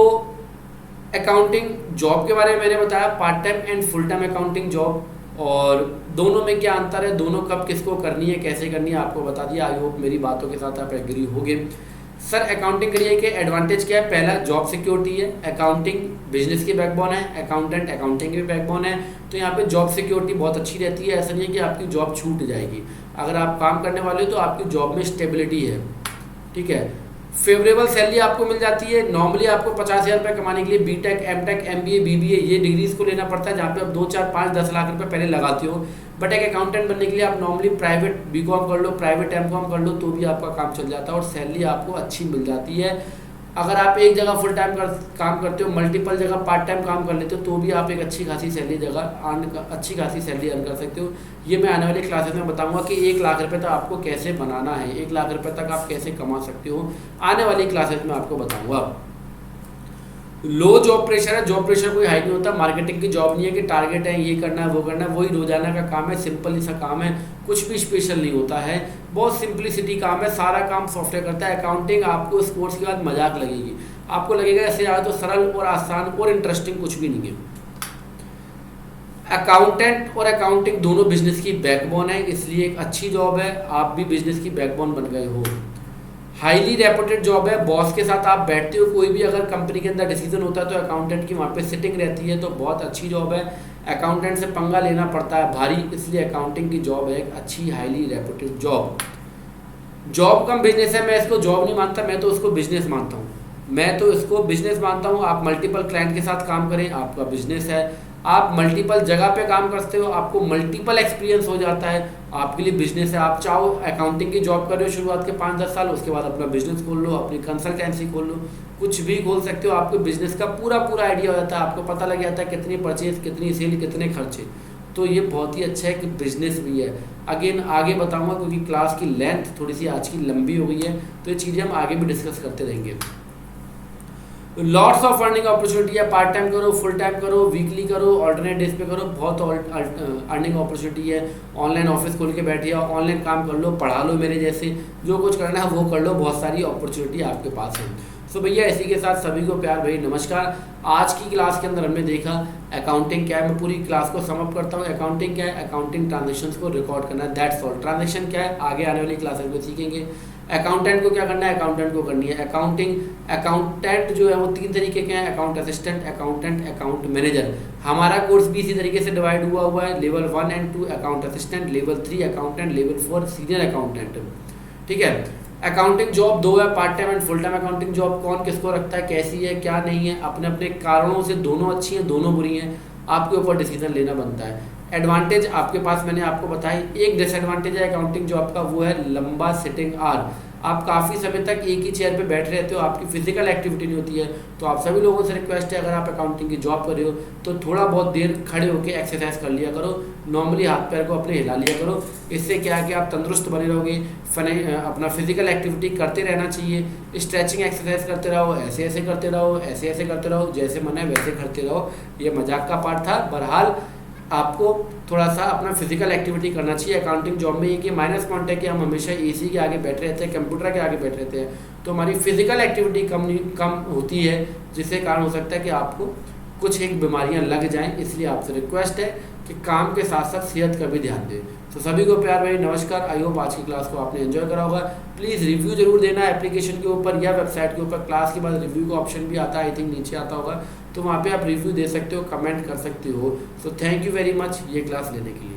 अकाउंटिंग जॉब के बारे में मैंने बताया, part time and full time accounting job, और दोनों में क्या अंतर है, दोनों कब किसको करनी है, कैसे करनी है, आपको बता दिया। आई होप मेरी बातों के साथ आप एग्री होंगे। सर अकाउंटिंग करिए के एडवांटेज क्या है? पहला जॉब सिक्योरिटी है, अकाउंटिंग बिजनेस की बैकबोन है, अकाउंटेंट अकाउंटिंग की बैकबोन है, तो यहाँ पे जॉब सिक्योरिटी बहुत अच्छी रहती है। ऐसा नहीं है कि आपकी जॉब छूट जाएगी, अगर आप काम करने वाले हो तो आपकी जॉब में स्टेबिलिटी है, ठीक है। फेवरेबल सैलरी आपको मिल जाती है। नॉर्मली आपको 50,000 रुपये कमाने के लिए बीटेक, एमटेक, एमबीए, बीबीए ये डिग्रीज को लेना पड़ता है, जहाँ पे आप 2, 4, 5, 10 लाख रुपए पहले लगाते हो। बट एक अकाउंटेंट बनने के लिए आप नॉर्मली प्राइवेट बीकॉम कर लो, प्राइवेट एमकॉम कर लो, तो भी आपका काम चल जाता है और सैलरी आपको अच्छी मिल जाती है। अगर आप एक जगह फुल टाइम काम करते हो, मल्टीपल जगह पार्ट टाइम काम कर लेते हो, तो भी आप एक अच्छी खासी सैलरी अच्छी खासी सैलरी अर्न कर सकते हो। ये मैं आने वाली क्लासेस में बताऊंगा कि 1 लाख रुपए तक आपको कैसे बनाना है, 1 लाख रुपए तक आप कैसे कमा सकते हो, आने वाली क्लासेस में आपको बताऊंगा। लो जॉब प्रेशर है, जॉब प्रेशर कोई हाई नहीं होता। मार्केटिंग की जॉब नहीं है कि टारगेट है, ये करना है, वो करना है, वही रोजाना का काम है, सिंपल ही सा काम है, कुछ भी स्पेशल नहीं होता है, बहुत सिंपलिसिटी काम है, सारा काम सॉफ्टवेयर करता है। अकाउंटिंग आपको इस कोर्स के बाद मजाक लगेगी, आपको लगेगा ऐसे आया तो सरल और आसान और इंटरेस्टिंग कुछ भी नहीं है। अकाउंटेंट और अकाउंटिंग दोनों बिजनेस की बैकबोन है, इसलिए एक अच्छी जॉब है, आप भी बिजनेस की बैकबोन बन गए हो। हाईली रेपुटेड जॉब है, बॉस के साथ आप बैठते हो, कोई भी अगर कंपनी के अंदर डिसीजन होता है तो अकाउंटेंट की वहाँ पे सिटिंग रहती है, तो बहुत अच्छी जॉब है। अकाउंटेंट से पंगा लेना पड़ता है भारी, इसलिए अकाउंटिंग की जॉब है एक अच्छी हाईली रेपुटेड जॉब। जॉब कम बिजनेस है, मैं इसको जॉब नहीं मानता, मैं तो उसको बिजनेस मानता हूँ, मैं तो इसको बिजनेस मानता हूँ। आप मल्टीपल क्लाइंट के साथ काम करें, आपका बिजनेस है। आप मल्टीपल जगह पे काम करते हो, आपको मल्टीपल एक्सपीरियंस हो जाता है, आपके लिए बिजनेस है। आप चाहो अकाउंटिंग की जॉब कर रहे हो शुरुआत के 5-10 साल, उसके बाद अपना बिजनेस खोल लो, अपनी कंसल्टेंसी खोल लो, कुछ भी खोल सकते हो। आपको बिजनेस का पूरा आइडिया हो जाता है, आपको पता लग जाता है कितनी परचेज, कितनी सेल, कितने खर्चे। तो ये बहुत ही अच्छा है कि बिजनेस भी है। अगेन आगे बताऊंगा क्योंकि क्लास की लेंथ थोड़ी सी आज की लंबी हो गई है, तो ये चीज़ें हम आगे भी डिस्कस करते रहेंगे। लॉट्स ऑफ अर्निंग अपॉर्चुनिटी है, पार्ट टाइम करो, फुल टाइम करो, वीकली करो, ऑल्टरनेट डेज पे करो, बहुत अर्निंग अपॉर्चुनिटी है। ऑनलाइन ऑफिस खोल के बैठिए, ऑनलाइन काम कर लो, पढ़ा लो, मेरे जैसे जो कुछ करना है वो कर लो, बहुत सारी अपॉर्चुनिटी आपके पास है। सो भैया इसी के साथ सभी को प्यार भरी नमस्कार। आज की क्लास के अंदर हमने देखा अकाउंटिंग क्या है। मैं पूरी क्लास को समअप करता हूँ। अकाउंटिंग क्या है? अकाउंटिंग ट्रांजेक्शन्स को रिकॉर्ड करना है, दैट्स ऑल। ट्रांजेक्शन क्या है आगे आने वाली क्लासेस में सीखेंगे। अकाउंटेंट को क्या करना है? अकाउंटेंट को करनी है अकाउंटेंट जो है वो 3 तरीके के हैं, account assistant, accountant, account manager. हमारा कोर्स भी इसी तरीके से डिवाइड हुआ है, level 1 and 2 account assistant, level 3 accountant, level 4 senior accountant. ठीक है। अकाउंटिंग जॉब 2 है, part time and full time accounting job. कौन किसको रखता है, कैसी है, क्या नहीं है, अपने अपने कारणों से दोनों अच्छी हैं, दोनों बुरी हैं, आपके ऊपर डिसीजन लेना बनता है। एडवांटेज आपके पास मैंने आपको बताई। एक डिसएडवांटेज है अकाउंटिंग जॉब का, वो है लंबा सिटिंग आवर। आप काफ़ी समय तक एक ही चेयर पे बैठे रहते हो, आपकी फिजिकल एक्टिविटी नहीं होती है। तो आप सभी लोगों से रिक्वेस्ट है, अगर आप अकाउंटिंग की जॉब कर रहे हो तो थोड़ा बहुत देर खड़े होकर एक्सरसाइज कर लिया करो, नॉर्मली हाथ पैर को अपने हिला लिया करो। इससे क्या है कि आप तंदुरुस्त बने रहोगे। अपना फिजिकल एक्टिविटी करते रहना चाहिए, स्ट्रेचिंग एक्सरसाइज करते रहो, ऐसे ऐसे करते रहो, ऐसे ऐसे करते रहो, जैसे मन है वैसे करते रहो। ये मजाक का पार्ट था। बहरहाल आपको थोड़ा सा अपना फिजिकल एक्टिविटी करना चाहिए। अकाउंटिंग जॉब में ये कि माइनस पॉइंट है कि हम हमेशा एसी के आगे बैठे रहते हैं, कंप्यूटर के आगे बैठे रहते हैं, तो हमारी फिजिकल एक्टिविटी कम होती है, जिससे कारण हो सकता है कि आपको कुछ एक बीमारियां लग जाएं। इसलिए आपसे रिक्वेस्ट है कि काम के साथ साथ सेहत का भी ध्यान दें। तो सभी को प्यार भरी नमस्कार। आई होप आज की क्लास को आपने एंजॉय करा होगा। प्लीज़ रिव्यू जरूर देना एप्लीकेशन के ऊपर या वेबसाइट के ऊपर। क्लास के बाद रिव्यू का ऑप्शन भी आता है, आई थिंक नीचे आता होगा, तो वहाँ पे आप रिव्यू दे सकते हो, कमेंट कर सकते हो। So thank you very much ये क्लास लेने के लिए।